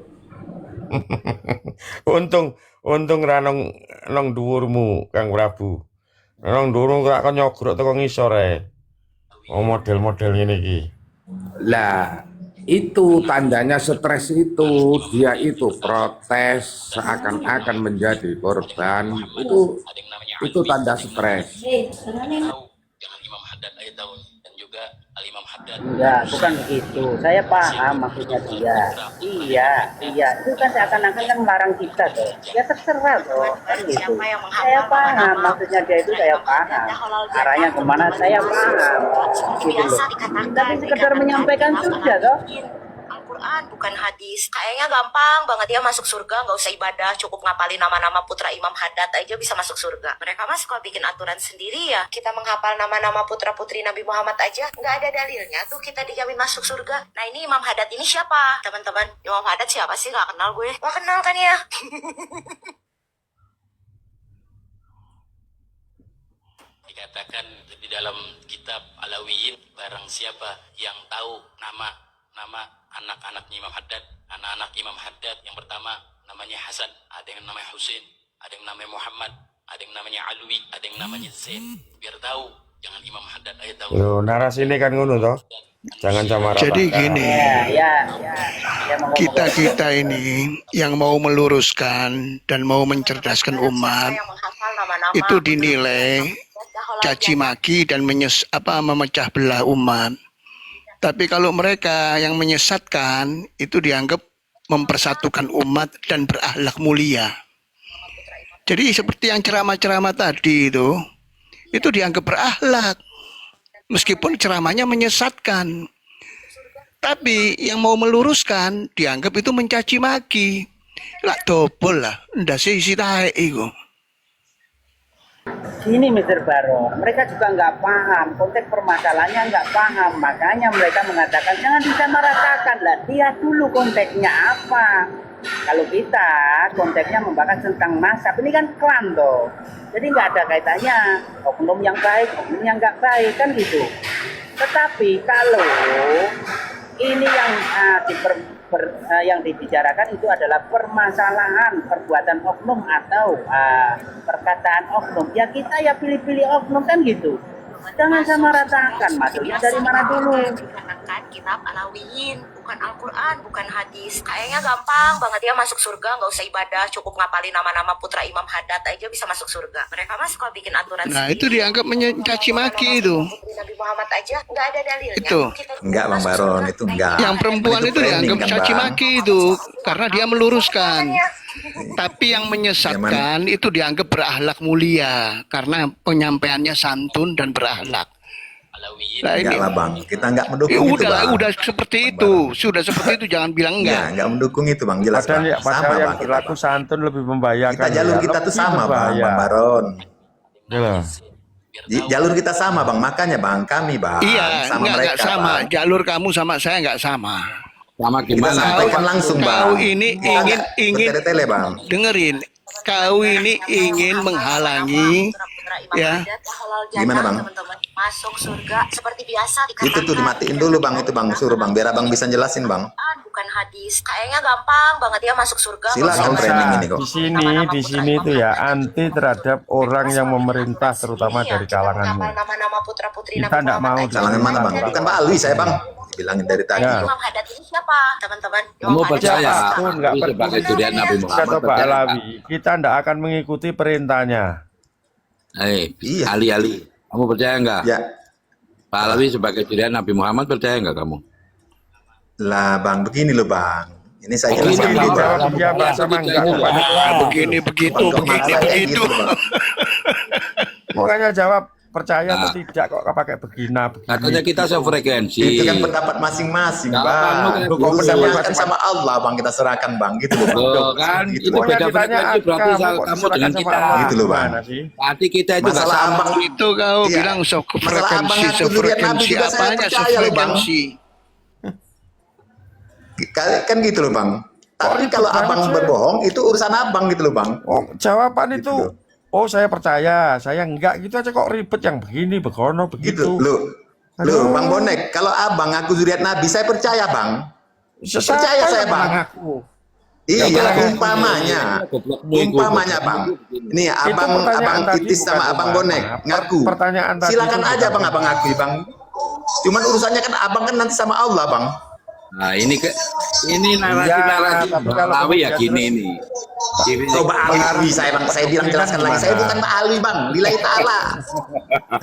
Untung ra nang dhuwurmu Kang Prabu. Nang dhuwurmu ora kon nyogrok teko ngisor ae. Oh, model-model ngene iki.
Lah, itu tandanya stres itu, dia itu protes seakan-akan menjadi korban. Itu tanda stres.
Enggak, bukan begitu. Saya paham maksudnya dia. Iya. Itu kan seakan-akan kan melarang kita tuh. Ya terserah tuh. Kan gitu. Saya paham maksudnya dia itu, saya paham. Arahnya kemana saya paham. Gitu loh. Tapi sekedar menyampaikan saja tuh.
Al-Quran bukan hadis. Kayaknya gampang banget ya masuk surga, nggak usah ibadah, cukup ngapalin nama-nama putra Imam Haddad aja bisa masuk surga. Mereka mah suka bikin aturan sendiri ya. Kita menghafal nama-nama putra-putri Nabi Muhammad aja nggak ada dalilnya tuh kita dijamin masuk surga. Nah ini Imam Haddad ini siapa? Teman-teman, Imam Haddad siapa sih? Nggak kenal gue. Nggak kenal kan ya?
Dikatakan di dalam kitab Alawiyin, barang siapa yang tahu nama anak-anaknya Imam Haddad, anak-anak Imam Haddad yang pertama namanya Hasan, ada yang namanya Husain, ada yang namanya Muhammad, ada yang namanya Alwi, ada yang namanya Zain. Biar tahu, jangan Imam Haddad aja tahu.
Yo, narasi ini kan ngono toh. Jangan sama rata.
Jadi gini, kita ini yang mau meluruskan dan mau mencerdaskan umat itu dinilai caci maki dan memecah belah umat. Tapi kalau mereka yang menyesatkan itu dianggap mempersatukan umat dan berakhlak mulia. Jadi seperti yang ceramah-ceramah tadi itu dianggap berakhlak. Meskipun ceramahnya menyesatkan. Tapi yang mau meluruskan dianggap itu mencaci maki. Lah dobol lah, ndase isi taek iku.
Gini Mr. Baron, mereka juga nggak paham, konteks permasalahannya nggak paham, makanya mereka mengatakan jangan disamaratakan lah, lihat dulu konteksnya apa. Kalau kita konteksnya membahas tentang nasab, ini kan klan toh, jadi nggak ada kaitannya oknum yang baik, oknum yang nggak baik kan gitu. Tetapi kalau ini yang yang dibicarakan itu adalah permasalahan perbuatan oknum atau perkataan oknum, ya kita ya pilih-pilih oknum kan gitu. Jangan sama ratakan, maksudnya dari mana dulu?
Dikarenakan kitab Alawiyin, bukan Al-Quran, bukan hadis. Kayaknya gampang banget ya masuk surga, nggak usah ibadah, cukup ngapalin nama-nama putra Imam Haddad aja bisa masuk surga. Mereka mah suka bikin aturan
Nah,
sendiri.
itu dianggap mencaci maki itu.
Putri Nabi Muhammad aja nggak ada dalilnya.
Itu.
Enggak Bang Baron, itu enggak.
Yang perempuan itu dianggap
kan,
caci
Bang?
maki itu karena dia meluruskan. Tapi yang menyesatkan itu dianggap berakhlak mulia karena penyampaiannya santun dan berakhlak. Nah,
Enggak
ini
lah Bang, kita enggak
ya
mendukung itu Bang.
udah seperti itu, sudah seperti itu, jangan bilang
Enggak mendukung itu Bang, jelas
Padahal,
Bang.
ya, padahal
Sama
yang
Bang, kita,
berlaku santun lebih membahayakan.
kita jalur
ya.
kita tuh
Lebih
sama Bang,
berbahaya.
Bang Baron.
Ya.
Jalur kita sama Bang, makanya Bang, kami Bang,
Iya,
sama
enggak
mereka
sama.
Bang.
Jalur kamu sama saya enggak sama.
Sama
Kita
gimana?
sampaikan langsung Bang.
Kau ini
Kita
ingin
nggak bertele-tele Bang.
dengerin. Kau ini ingin menghalangi ya.
Gimana Bang?
Teman-teman masuk surga seperti biasa.
Itu tuh dimatiin dulu Bang, itu Bang, suruh Bang, biar Abang bisa jelasin Bang.
Bukan hadis. Kayaknya gampang banget ya masuk surga.
Silakan
Nggak
training
usah.
ini kok.
Di sini itu ya anti terhadap orang yang memerintah, terutama dari kalanganmu.
Nama-nama putra-putri
Kita nggak mau.
Kalangan mana Bang? Bukan Pak Alwi saya Bang. Dibilangin dari tadi.
Ya.
Imam Haddad ini siapa, teman-teman?
Kamu percaya?
Siapapun nggak
Itu sebagai durian Nabi
Kata
Muhammad
Pak
percaya nggak?
Alawi, kita nggak akan mengikuti perintahnya.
Iya. Ali, kamu percaya enggak?
Ya.
Pak Alawi sebagai durian Nabi Muhammad percaya enggak kamu?
Lah Bang, begini loh Bang. Ini saya
Begini,
jelaskan
Bang.
dulu Bang.
Jawab iya Bang sama enggak kepada
Begini begitu,
Bang,
begini
saya
begitu.
gitu, Bang.
Makanya jawab percaya atau
Nah.
tidak kok pakai begini.
Katanya kita sefrekuensi.
Itu kan pendapat masing-masing
Kalau
Bang.
kamu kan
Urusannya
begitu.
kan sama Allah Bang, kita serahkan Bang, gitu loh Bang.
Loh, kan
Gitu
itu
loh.
beda
Pokoknya ditanya
frekuensi berarti
kamu kok
kamu
diserahkan
dengan
sama
kita.
Allah.
Gitu loh, Bang.
Gimana sih?
Berarti kita itu enggak
Masalah
sama.
Abang
Itu kau
Iya.
bilang
Masalah abang
sefrekuensi,
aku dilihat Nabi juga saya
apanya
percaya loh, Bang.
sefrekuensi.
kan gitu loh Bang. Tapi kalau Abang berbohong itu urusan Abang gitu loh Bang.
Oh, jawaban
Gitu
itu
loh.
oh saya percaya, saya enggak gitu aja kok ribet yang begini, begono
Gitu.
begitu.
Loh Bang Bonek, kalau Abang aku zuriat Nabi, saya percaya Bang. Percaya saya Bang. Iya, umpamanya. Umpamanya Bang. Ini Abang kritis sama Abang Bonek ngaku.
Pertanyaan tadi
Silakan
itu
aja
bukan
Bang Abang ngakui Bang. Cuman urusannya kan Abang kan nanti sama Allah Bang.
Nah, ini narasi
Iya, tapi kalau
Alawi ya
kemudian
gini ini.
Coba Alwi saya Bang, saya bilang jelaskan lagi. Saya bukan Pak Alwi Bang, lillahi ta'ala.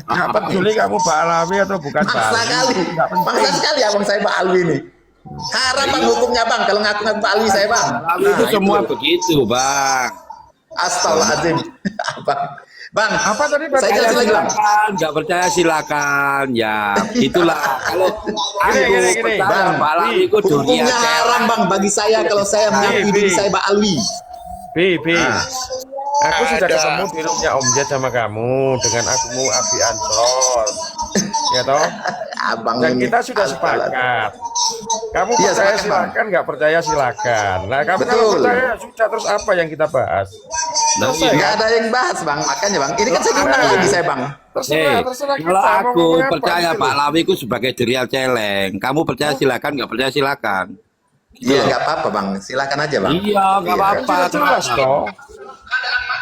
Nggak peduli kamu Pak Alawi atau bukan Pak
Maksa
Alawi.
kali.
Nggak penting.
Maksa sekali Abang saya Pak Alwi nih. Haram Bang hukumnya Bang, kalau ngaku-ngaku Pak Alwi saya Bang.
Alawi itu semua begitu, Bang.
Astagfirullahaladzim. Bang,
Apa tadi
saya jelasin lagi Bang.
Silakan, nggak percaya silakan. Ya, itulah. Kalau aku
Gini.
percaya
Bang,
Pak Alawi itu
hukumnya haram Bang bagi saya kalau saya mengakui diri saya Pak Alwi.
Bi. Aku sudah ketemu di rumahnya Om Jad sama kamu dengan akumu Abi Ansor. Ya toh?
Abang
Dan
ini.
kita sudah sepakat. Kamu
Iya,
percaya
sepakat,
silakan, nggak percaya silakan. Nah, kamu kalau
Betul.
percaya sudah, terus apa yang kita bahas? Selesai
Nggak
kan?
ada yang bahas Bang, makanya Bang. Ini kan saya diundang
Nah.
lagi saya Bang.
Terserah
kalau
kita mau
aku
ngomong apa
percaya
gitu
Pak
loh.
Alawi itu sebagai serial celeng. Kamu percaya silakan, nggak percaya silakan.
Iya nggak apa-apa Bang, silakan aja Bang.
Iya, nggak apa-apa.
Sudah jelas toh.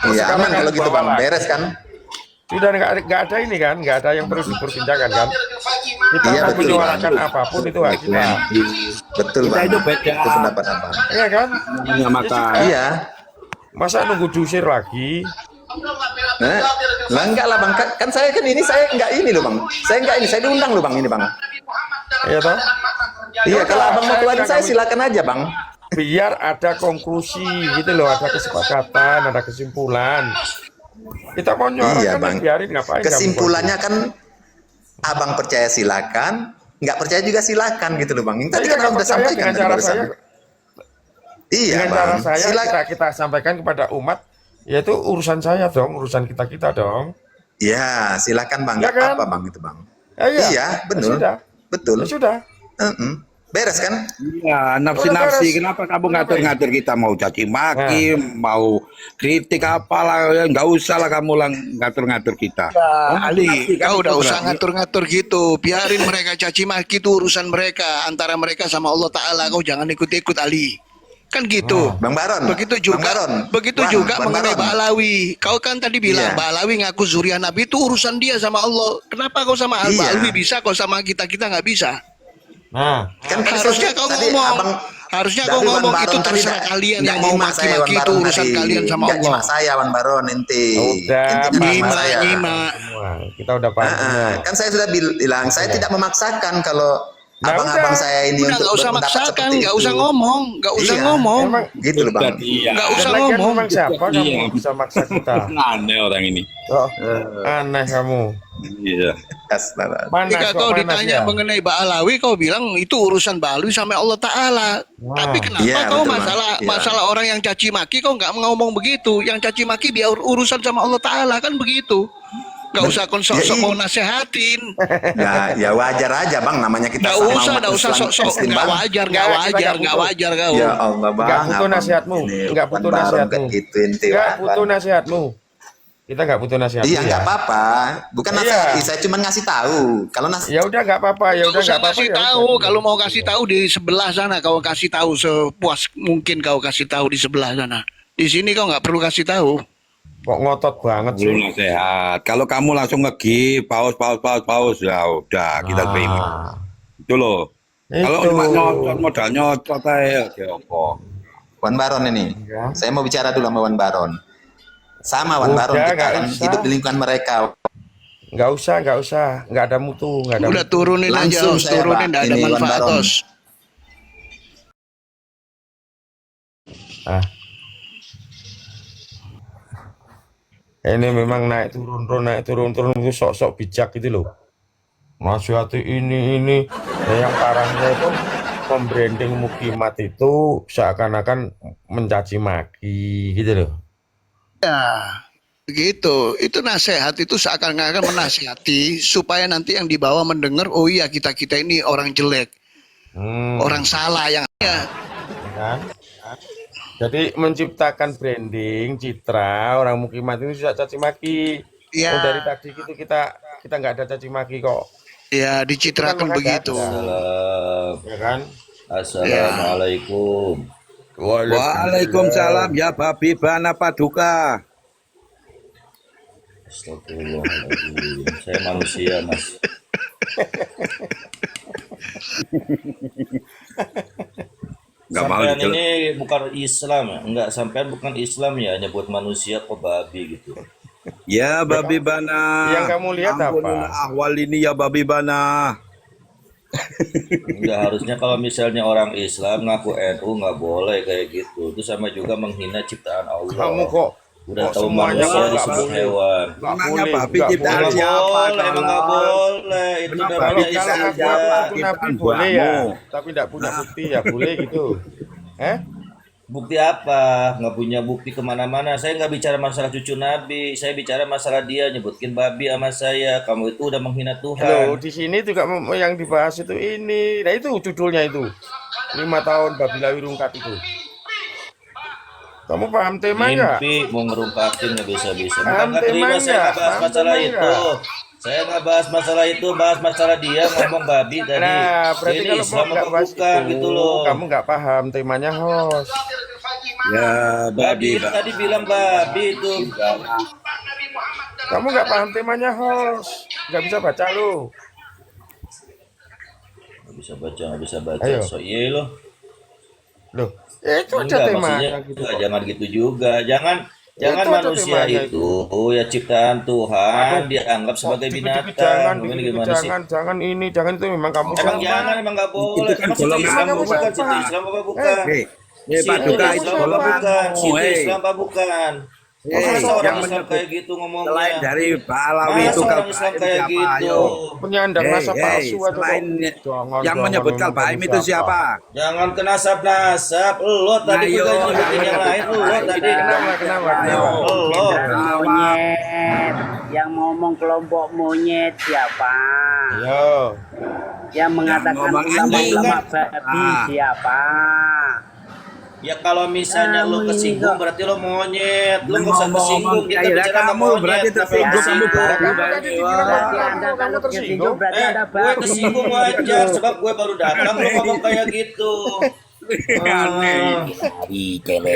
Iya aman
Sekarang
kalau gitu Bang,
bawa.
beres kan?
Sudah nggak ada ini kan, nggak ada yang perlu diperbincangkan kan. Kita
Iya,
mau
betul,
menyuarakan
Bang.
apapun itu hak kita.
Betul
Kita
Bang.
itu beda.
Itu pendapat Abang.
Iya kan?
Menyamakan.
Iya.
Masa nunggu diusir lagi?
Nah, lah enggak lah Bang, kan saya kan ini saya enggak ini loh Bang. Saya enggak ini, saya diundang loh Bang ini Bang.
Iya toh?
Iya, kalau Abang mau keluarin saya
kami-
silakan aja Bang.
Biar ada konklusi gitu loh, ada kesepakatan, ada kesimpulan. Kita mau nyuarakan
Iya Bang.
biarin ngapain kamu
Kesimpulannya kan Abang percaya silakan, nggak percaya juga silakan gitu loh Bang. Ini tadi
Iya,
kan
nggak
Abang udah
percaya
sampaikan
dengan
tadi
cara
barusan.
saya.
Iya
Dengan
Bang.
cara saya
Silakan.
kita sampaikan kepada umat, yaitu urusan saya dong, urusan kita dong.
Ya, silakan Bang.
Ya
Nggak
kan?
apa Bang itu Bang.
Iya.
Iya, betul.
sudah.
Betul.
Ya sudah.
Beres kan?
Iya,
Udah
nafsi-nafsi.
beres.
Kenapa kamu
Kenapa ini?
ngatur-ngatur kita mau caci maki, mau kritik apalah, ya nggak usah lah kamu lah ngatur-ngatur kita.
Ali, kau udah usah
berarti.
ngatur-ngatur gitu. Biarin mereka caci maki itu urusan mereka, antara mereka sama Allah Taala. Kau jangan ikut-ikut Ali. Kan gitu.
Bang Baron.
Begitu juga,
Bang Baron.
begitu
Bang,
juga
Bang
mengenai
Baron.
Ba'alawi. Kau kan tadi bilang
Iya.
Ba'alawi ngaku zuriat Nabi itu urusan dia sama Allah. Kenapa kau sama
Iya.
Ba'alawi bisa, kau sama kita nggak bisa?
Nah,
Kan
Harusnya kau
tadi
ngomong. Harusnya kau
Tapi Wan
ngomong
Baron
itu
tadi
terserah
nggak-
kalian
nggak
yang mau
nyimak saya, Wan
maki-maki itu
Baron
urusan
tadi.
kalian sama
Nggak
Allah.
nyimak saya Wan Baron inti.
udah
Inti nggak nyimak
Nyimak,
saya.
nyimak.
semua. Kita udah paham semua.
Kan saya sudah bilang, saya tidak memaksakan kalau
Nah,
abang-abang
udah.
saya ini
Udah
untuk
nggak usah
berpendapat
maksakan,
seperti
nggak
itu.
usah ngomong, nggak usah
Iya.
ngomong,
Emang
Gitu loh Bang.
nggak usah
dan lagian
ngomong.
memang siapa
Iya.
kamu bisa maksa kita?
Aneh orang ini.
Oh, aneh kamu.
Iya.
Astaga.
Panas
Jika
kok,
kau
panas
ditanya
ya?
mengenai Ba'alawi, kau bilang itu urusan Ba'alawi sama Allah Taala. Tapi kenapa
Iya,
kau
betul, Bang.
masalah
Iya.
masalah orang yang caci maki kau nggak ngomong begitu? Yang caci maki dia urusan sama Allah Taala kan begitu? Nggak usah kau sok-sok
iya.
mau nasehatin.
Ya wajar aja Bang, namanya kita
Nggak
sama
usah,
umat
nggak usah
Islam
sok-sok.
Muslim,
Nggak
Bang.
wajar, nggak
Nggak, kita
wajar,
nggak
nggak
butuh.
wajar kau.
Ya Allah Bang.
Nggak butuh
abang
nasihatmu.
ini
Nggak
Wan
butuh
Baron
nasihatmu.
kayak gitu inti.
Nggak
Wan.
butuh nasihatmu. Kita nggak butuh nasihatmu.
Iya nggak apa-apa. Bukan
Iya.
nasihat, saya cuma ngasih tahu. Kalau
Ya udah nggak apa-apa. Ya
Nggak
udah
usah
nggak apa-apa.
kasih
ya
tahu.
udah.
Kalau mau kasih tahu di sebelah sana, kau kasih tahu sepuas mungkin kau kasih tahu di sebelah sana. Di sini kau nggak perlu kasih tahu.
Kok ngotot banget sih?
Belum sehat. Kalau kamu langsung nge-give, paus, ya udah kita terima. Itu loh. Kalau
Itu.
cuma nyocot, modal nyocot aja, ya apa?
Wan Baron ini,
Iya.
saya mau bicara dulu sama Wan Baron. Sama Wan
Udah,
Baron, kita
nggak
kan
usah.
hidup di lingkungan mereka.
Nggak usah. Nggak ada mutu, nggak ada
Udah
mutu.
turunin aja,
Langsung
Os.
saya,
Turunin,
Pak.
nggak ada
Ini Wan
manfaat,
Baron.
Os.
Ah. Ini memang naik turun itu sok-sok bijak gitu loh. Nasihati ini. Nah, yang parahnya itu membranding Mukimat itu seakan-akan mencaci maki gitu loh.
Ya, begitu. Itu nasihat itu seakan-akan menasihati supaya nanti yang di bawah mendengar, oh iya kita ini orang jelek, orang salah yang ya.
Kan? Jadi menciptakan branding, citra orang Mukimat itu bisa caci maki.
Ya.
Oh, dari tadi gitu kita nggak ada caci maki kok.
Ya dicitrakan
Kan
begitu.
Ya kan?
Assalamualaikum.
Waalaikumsalam ya babi bana paduka.
Astagfirullahaladzim. Saya manusia, Mas.
Nggak mau
Sampean
dijelas.
ini bukan Islam ya? Enggak, sampean bukan Islam ya, nyebut manusia kok babi gitu.
Ya babi bana.
Yang kamu lihat
Ampunin
apa?
ahwal ini ya babi bana.
Enggak, harusnya kalau misalnya orang Islam ngaku NU nggak boleh kayak gitu. Itu sama juga menghina ciptaan Allah.
Kamu kok
Udah
kok
tahu
semuanya
manusia
nggak
disebut
boleh?
hewan.
Nggak
Emangnya
boleh,
babi
nggak
ciptaan
boleh.
siapa?
Emang nggak boleh. Itu
Kenapa
namanya
babi
Kalau
ciptaan
aku
siapa?
itu Nabi
Ciptaan
boleh ya,
buahmu.
tapi tidak punya bukti ya boleh gitu.
Bukti apa? Nggak punya bukti kemana-mana. Saya nggak bicara masalah cucu Nabi. Saya bicara masalah dia nyebutkin babi sama saya. Kamu itu udah menghina
Loh,
Tuhan.
di sini juga yang dibahas itu ini. Nah itu judulnya itu. 5 tahun babi lawi rungkat itu. Kamu paham temanya?
Mimpi mau ngerungkatin nggak bisa-bisa.
Paham
Bukan nggak terima,
temanya,
saya nggak bahas
paham
masalah
temanya.
itu. Saya nggak bahas masalah itu, bahas masalah dia ngomong babi tadi.
Nah, berarti
Ini
kalau
Islam
mau nggak
apa
bahas
bukan
itu,
gitu loh.
kamu nggak paham temanya host.
Ya
Babi itu tadi bilang babi itu.
Kamu nggak paham temanya host, nggak bisa baca lo.
Nggak bisa baca.
Ayo.
So iya loh.
Loh, ya itu aja
Enggak,
temanya
maksudnya
gitu.
enggak, jangan gitu juga. Jangan
Itu aja
manusia
temanya
itu ya ciptaan Tuhan dianggap sebagai binatang.
Jangan ini, jangan itu memang kamu
Emang
salah.
jangan, emang nggak boleh.
Itu kan
Emang situ
golongan
Islam apa
kamu,
bukan?
Pak.
Situ Islam apa bukan? Situ
Paduka itu
Islam apa
golongan.
bukan? Situ
Hei.
Islam apa bukan?
Hei,
Masa orang
yang
Islam
menyebut
kayak gitu ngomongnya?
Selain dari Ba'alawi
Masa
itu
orang
Kalbaim
Islam kayak
siapa?
gitu?
Ayo.
Penyandang nasab palsu aja kok.
Selain
Jangan,
yang menyebut
memang
Kalbaim
kamu
itu siapa?
Jangan ke nasab-nasab. Lo tadi
Ayo,
udah nyebutin yang lain. Lo tadi.
Kenapa?
Lo.
Yang ngomong kelompok monyet siapa?
Yo.
Yang mengatakan ulama-ulama babi siapa?
Ya kalau misalnya lu kesinggung berarti lu monyet. Lu nggak usah kesinggung. Kita bicara sama monyet.
Berarti tersinggung kamu babi.
Berarti Anda kalau tersinggung berarti Anda
Gue
babi.
kesinggung wajar sebab gue baru datang lu ngomong kayak gitu.
Aneh.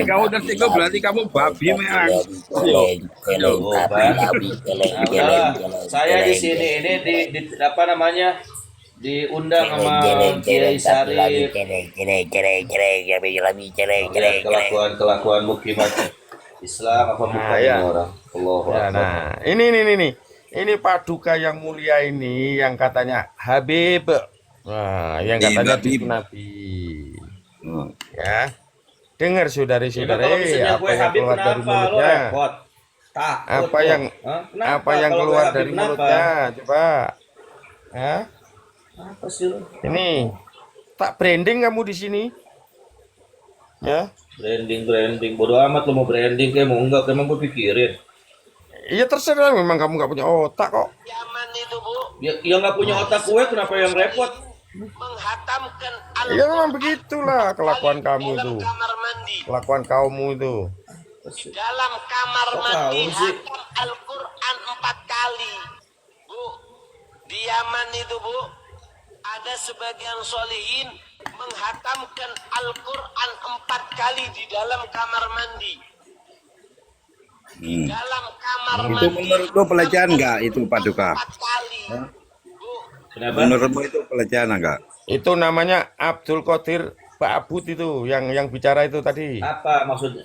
Kamu tersinggung berarti kamu babi memang.
Saya di sini ini di apa namanya? Diundang sama Kiai Sarif. Kelakuan mukimat Islam apa bukan
ya.
orang? Allahu
Ya,
Akbar.
nah, ini Paduka yang mulia ini yang katanya Habib. Nah, yang katanya itu Nabi. Ya. Dengar saudari-saudari
Kalau misalnya
apa
gue
yang
Habib
keluar dari
kenapa lo
mulutnya.
repot? Takut
Apa
lo.
yang
Hah? Kenapa
apa yang
kalau gue
keluar
Habib
dari
kenapa?
mulutnya? Coba. Ya.
Apa sih lo?
Ini tak branding kamu di sini. Ya.
Branding bodo amat lo mau branding kayak mau enggak emang gue pikirin.
Iya terserah memang kamu nggak punya otak kok.
Ya nggak punya otak gue kenapa yang repot?
Ya memang begitulah kelakuan kamu itu. Kelakuan kamu itu.
Dalam kamar mandi hatam Al-Quran 4 kali. Bu, di Yaman itu bu, ada sebagian solihin menghatamkan Al-Quran 4 kali di dalam kamar mandi. Di dalam kamar
Itu
mandi.
menurutmu pelecehan enggak itu Paduka?
Kenapa?
Menurutmu itu pelecehan enggak?
Itu namanya Abdul Qadir Pak Abud itu yang bicara itu tadi.
Apa maksudnya?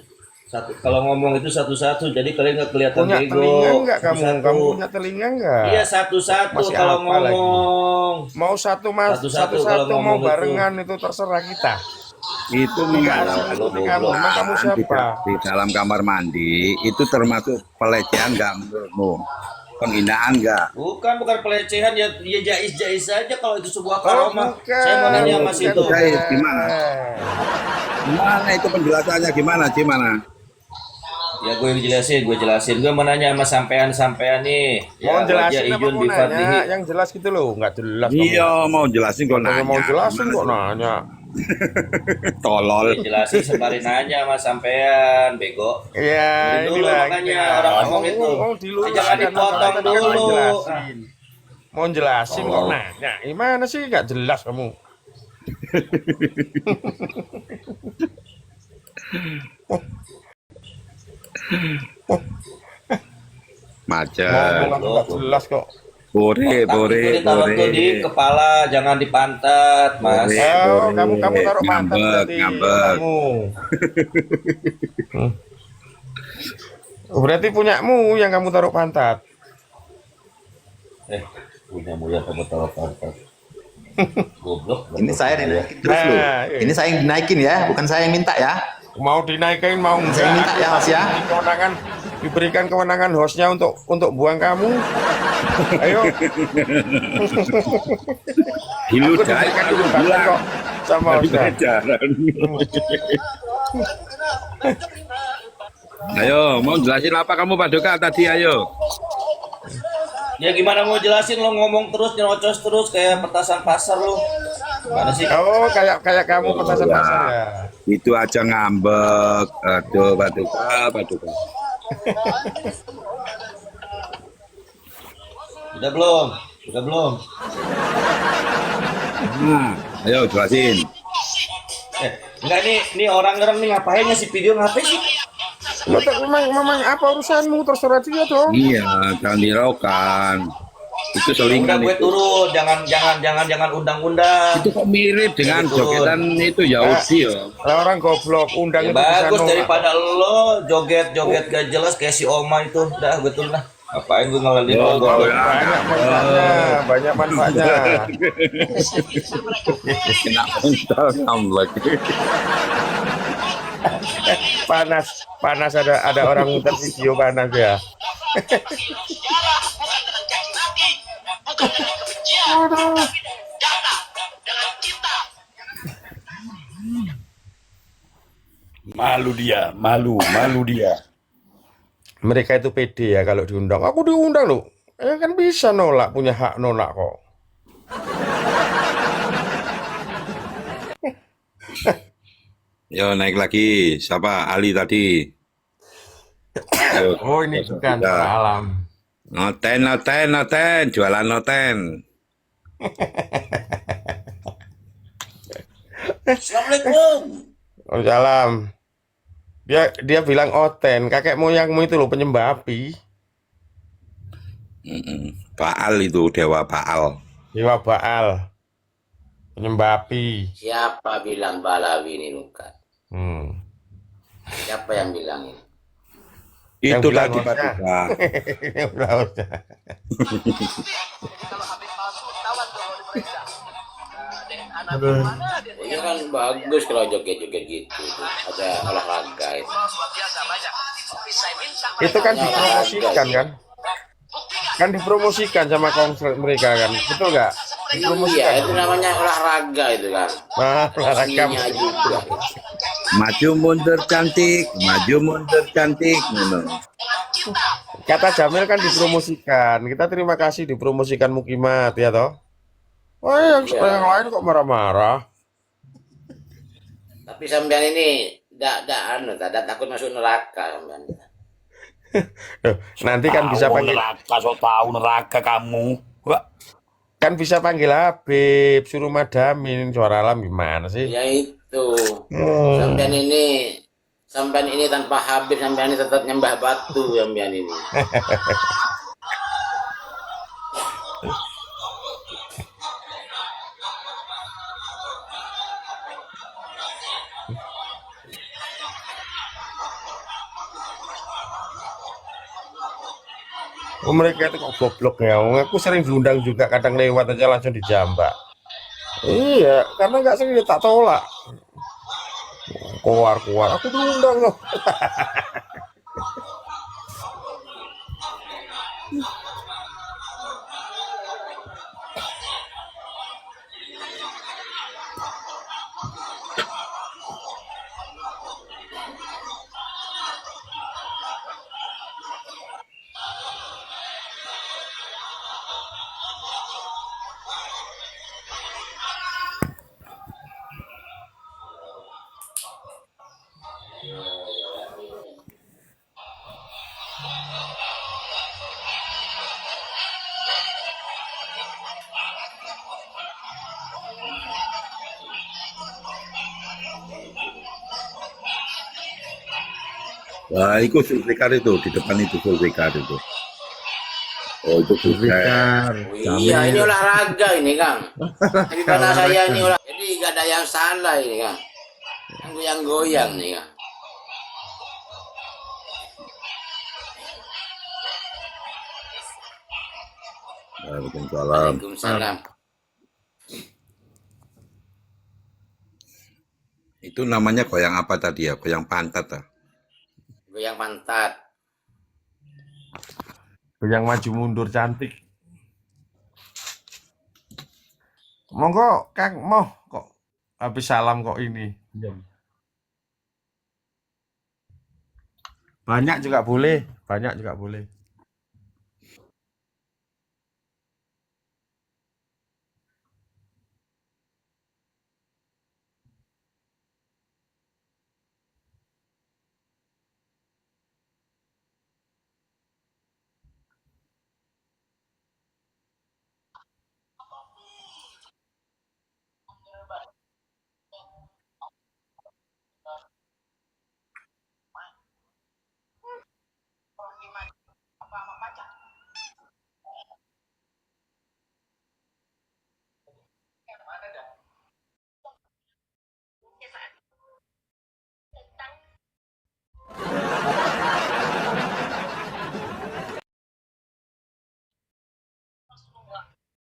Kalau ngomong itu satu-satu, jadi kalian nggak kelihatan
Punya
bego.
telinga enggak kamu?
Satu-satu.
Kamu punya telinga enggak?
Iya satu-satu
Masih
kalau
apa lagi?
ngomong.
Mau
Satu-satu kalau
satu mau
ngomong itu.
barengan itu terserah kita.
Itu
Enggak
memang
asal ikuti kamu. Emang kamu siapa?
di dalam kamar mandi itu termasuk pelecehan enggak menurutmu? Penghinaan enggak?
Bukan pelecehan ya jais-jais saja kalau itu sebuah
Oh,
karomah.
bukan.
Saya mau nanya Mas
Bukan,
itu.
Jais, gimana? Gimana itu penjelasannya gimana?
Ya gue jelasin. Gue mau nanya sama sampean nih.
Mau
Ya,
jelasin
wajah
apa
Ijun
mau
bi
nanya?
Fadlihi.
Yang jelas gitu loh, enggak jelas kamu.
Iya, mau jelasin kok nanya.
Mau jelasin kok nanya.
Tolol.
Jelasin sembari nanya sama sampean, bego.
Iya,
Dulu
inilah.
makanya orang ngomong itu. Jangan dipotong dulu.
Mau jelasin kok nanya. Gimana sih enggak jelas kamu?
Macet.
Enggak jelas kok.
Bore.
Taruh tuh di kepala, jangan di pantat, Mas.
Oh, kamu taruh pantat berarti
ngambek.
kamu. Berarti punyamu yang kamu taruh pantat.
Punyamu yang kamu taruh pantat. Goblok.
Ini saya dinaikin terus loh. Ini saya yang dinaikin ya, bukan saya yang minta ya.
Mau dinaikin mau enggak?
Saya minta ya Mas ya.
Diberikan kewenangan hostnya untuk buang kamu. Ayo.
Hilu
Aku diberikan kebebasan kok sama hostnya.
Ayo, mau jelasin apa kamu Paduka tadi ayo.
Ya gimana mau jelasin lo ngomong terus nyerocos terus kayak petasan pasar lo. Gimana sih?
Oh, kayak kamu petasan pasar ya.
Itu aja ngambek. Aduh, Paduka.
Udah belum?
Nah, ayo jelasin.
Enggak nih orang nih ngapain ngasih video ngapain sih?
Memang apa urusanmu terserah dia dong.
Iya, jangan diraukan. Itu
Udah
selingan
gue
itu.
turun, jangan undang-undang.
Itu kok mirip dengan
Turun.
jogetan itu Yahudi ya.
Lah orang goblok undang
Ya
itu bisa
bagus
nolak.
daripada lo joget gak jelas kayak si Oma itu. Udah betul lah. Ngapain gue ngelalin
Oh,
lo?
Banyak manfaatnya.
Kena mental ngambek.
Panas ada orang muter video panas ya.
Malu dia.
mereka itu pede ya kalau diundang. Aku diundang loh. Kan bisa nolak, punya hak nolak kok.
Yo naik lagi. Siapa? Ali tadi. Ayo,
Oh ini bukan Pak Alam.
noten, jualan noten.
Assalamualaikum.
Waalaikumsalam. Dia bilang Oten, kakek moyangmu itu loh penyembah api.
Baal itu dewa Baal.
Dewa Baal. Penyembah api.
Siapa bilang Balawi ini luka? Siapa yang bilang ini?
Itu
bilang
tadi Pak
hostnya.
Duka.
Yang bilang hostnya.
Ini kan bagus kalau joget-joget gitu. Ada olahraga itu.
Itu kan dipromosikan kan? Kan dipromosikan sama konslet mereka kan, betul nggak?
Iya, itu namanya olahraga itu kan.
Olahraga.
Seninya juga.
Maju mundur cantik, maju mundur cantik.
Kata Jamil kan dipromosikan. Kita terima kasih dipromosikan Mukimat ya toh. Wah yang lain kok marah-marah.
Tapi sampean ini tidak takut masuk neraka sampean.
Nanti kan bisa panggil
neraka, so tahu neraka kamu. Wah.
Kan bisa panggil Habib, suruh madamin suara alam gimana sih?
Ya itu. Sampean ini tanpa Habib, sampean ini tetap nyembah batu sampean ini.
Mereka itu kok goblok ya. Aku sering diundang juga, kadang lewat aja langsung dijambak. Iya, karena nggak sering tak tolak. Keluar, aku diundang loh.
Wah, itu Zulfikar itu di depan itu Zulfikar itu. Oh itu Zulfikar.
Iya, ini olahraga ini Kang. Tapi karena saya ini jadi gak ada yang salah ini Kang. Yang goyang-goyang nih Kang.
Waalaikumsalam.
Waalaikumsalam.
Itu namanya goyang apa tadi ya? Goyang pantat ah.
Goyang pantat.
Yang maju mundur cantik. Monggo Kang, moh kok habis salam kok ini. Banyak juga boleh, banyak juga boleh.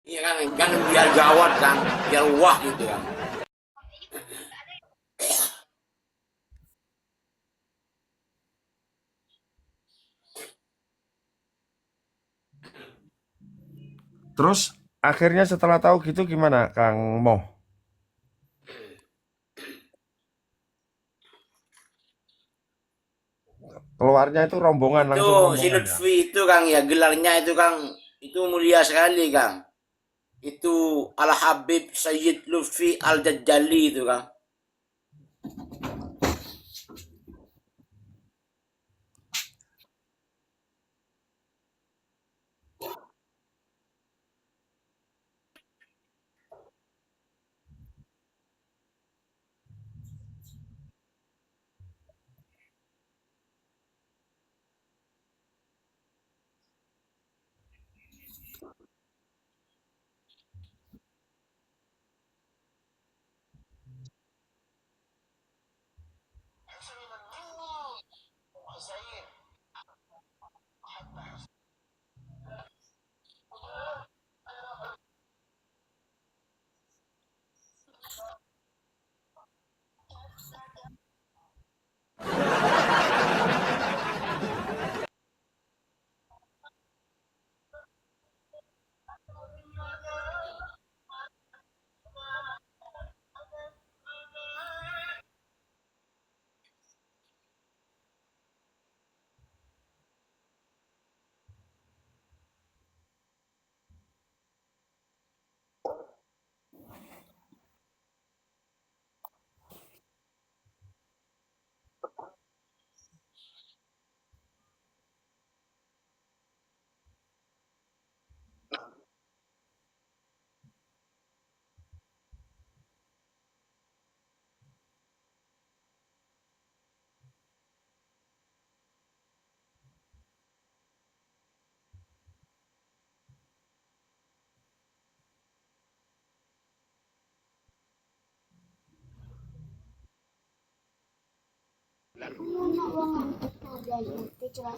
Iya kan biar gawat kan, biar wah gitu kan.
Terus akhirnya setelah tahu gitu gimana Kang Moh? Keluarnya itu rombongan,
Itu
langsung
si
rombongan ya.
Lutfi itu Kang ya, gelarnya itu Kang, itu mulia sekali Kang. Itu Al Habib Sayyid Lutfi Al Dajjali itu Kang.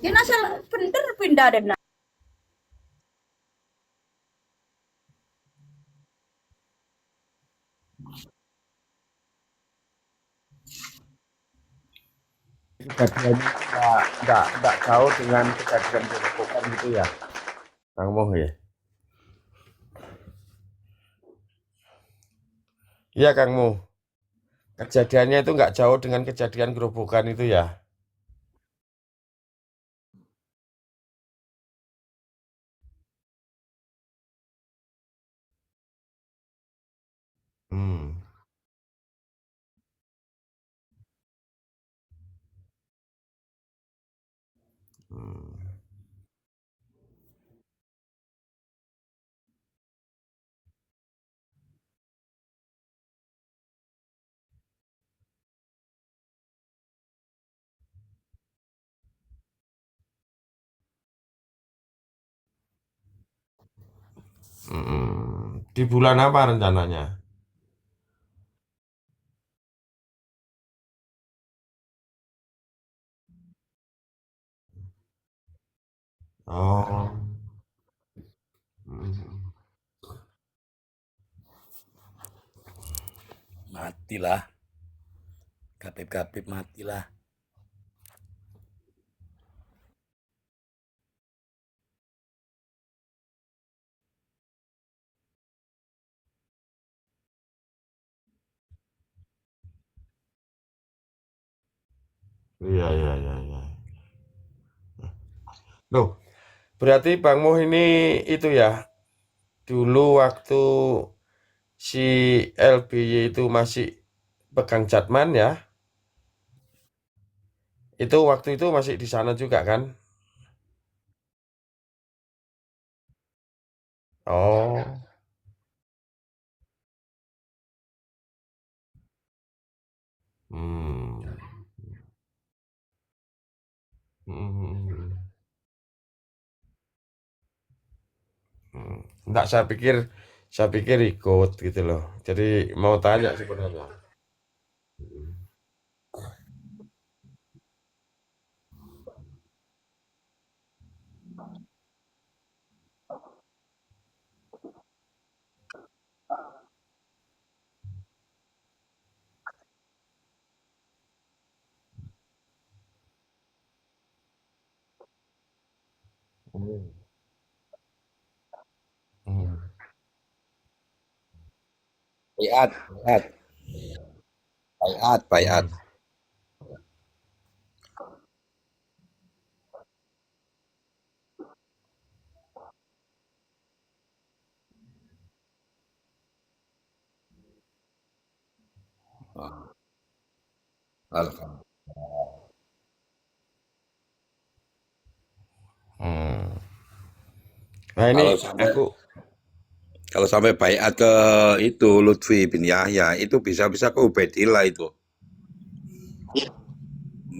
Yan asal bener pindah deh.
Kejadiannya nggak jauh dengan kejadian gerobokan gitu ya, Kang Moh ya. Iya Kang Moh, kejadiannya itu nggak jauh dengan kejadian gerobokan itu ya. Hmm. Hmm. Di bulan apa rencananya? Oh. Hmm.
Matilah. Kapip-kapip matilah.
Iya, iya, iya, iya. Loh, berarti Bang Moh ini itu ya, dulu waktu si LBY itu masih pegang Jatman ya, itu waktu itu masih di sana juga kan? Oh. Hmm. Hmm. Hmm. Enggak, saya pikir ikut gitu loh. Jadi mau tanya sebenarnya. Hmm. Hmm.
Bayat, bayat, bayat, bayat.
Hmm.
Ah, Alhamdulillah.
Nah ini
Kalau sampai
aku
kalau sampai baiat ke itu Lutfi bin Yahya itu bisa-bisa ke Ubaidillah itu,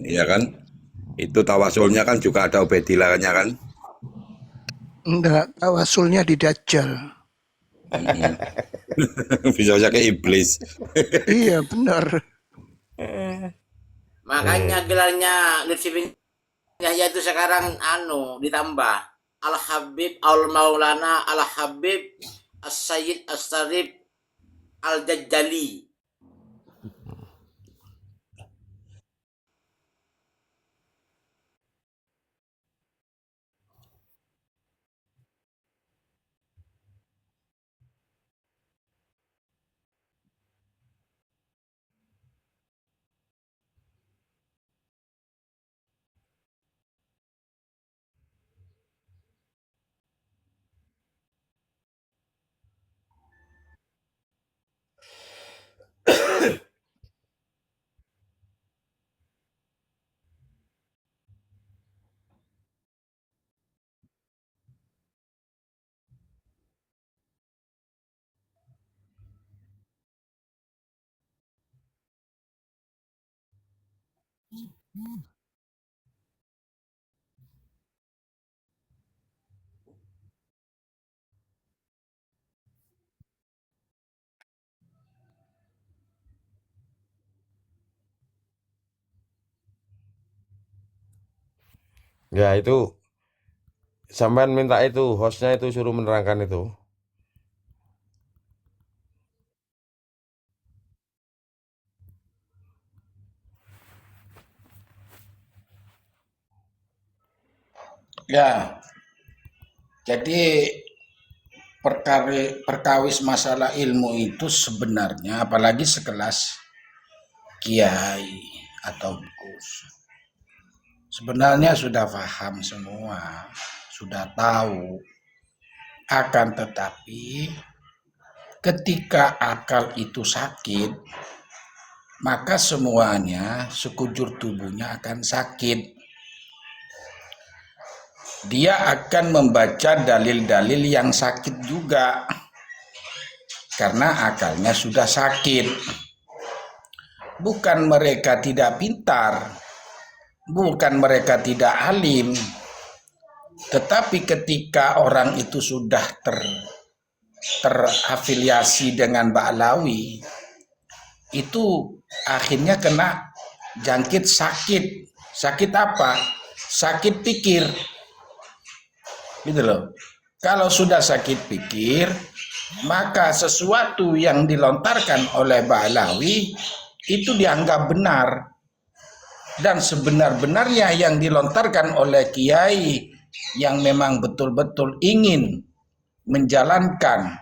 iya kan? Itu tawasulnya kan juga ada Ubaidillahnya kan?
Enggak, tawasulnya di Dajjal.
Bisa-bisa ke iblis.
Iya, benar.
Makanya gelarnya Lutfi bin Yahya itu sekarang ditambah Al Habib Al Maulana Al Habib As-Sayyid As-Sarif Al-Dajjali.
ya itu sampean minta itu hostnya itu suruh menerangkan itu.
Ya, jadi perkawis masalah ilmu itu sebenarnya apalagi sekelas kiai atau gus sebenarnya sudah paham semua, sudah tahu. Akan tetapi ketika akal itu sakit, maka semuanya sekujur tubuhnya akan sakit. Dia akan membaca dalil-dalil yang sakit juga karena akalnya sudah sakit. Bukan mereka tidak pintar, bukan mereka tidak alim, tetapi ketika orang itu sudah terafiliasi dengan Ba'alawi, itu akhirnya kena jangkit sakit. Sakit apa? Sakit pikir. Gitu loh. Kalau sudah sakit pikir, maka sesuatu yang dilontarkan oleh Ba'alawi itu dianggap benar. Dan sebenar-benarnya yang dilontarkan oleh kiai yang memang betul-betul ingin menjalankan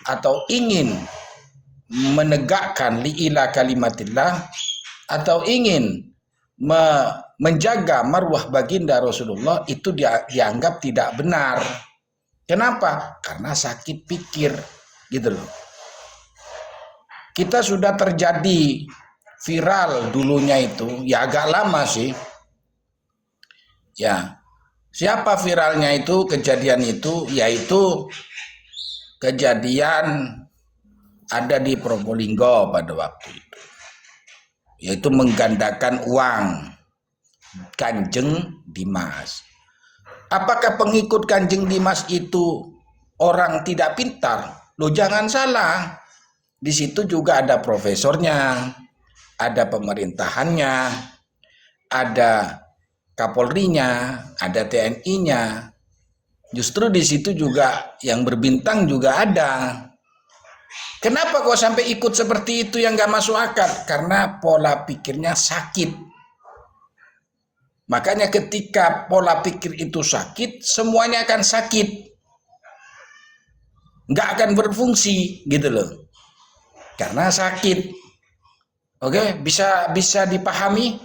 atau ingin menegakkan li'ila kalimatillah atau ingin menjaga marwah baginda Rasulullah itu dianggap tidak benar. Kenapa? Karena sakit pikir, gitu loh. Kita sudah terjadi viral dulunya itu, ya agak lama sih. Ya, siapa viralnya itu, kejadian itu, yaitu kejadian ada di Probolinggo pada waktu itu. Yaitu menggandakan uang Kanjeng Dimas. Apakah pengikut Kanjeng Dimas itu orang tidak pintar? Loh, jangan salah. Di situ juga ada profesornya, ada pemerintahannya, ada Kapolrinya, ada TNI-nya. Justru di situ juga yang berbintang juga ada. Kenapa kok sampai ikut seperti itu yang gak masuk akal? Karena pola pikirnya sakit. Makanya ketika pola pikir itu sakit, semuanya akan sakit. Gak akan berfungsi, gitu loh. Karena sakit. Oke, bisa dipahami?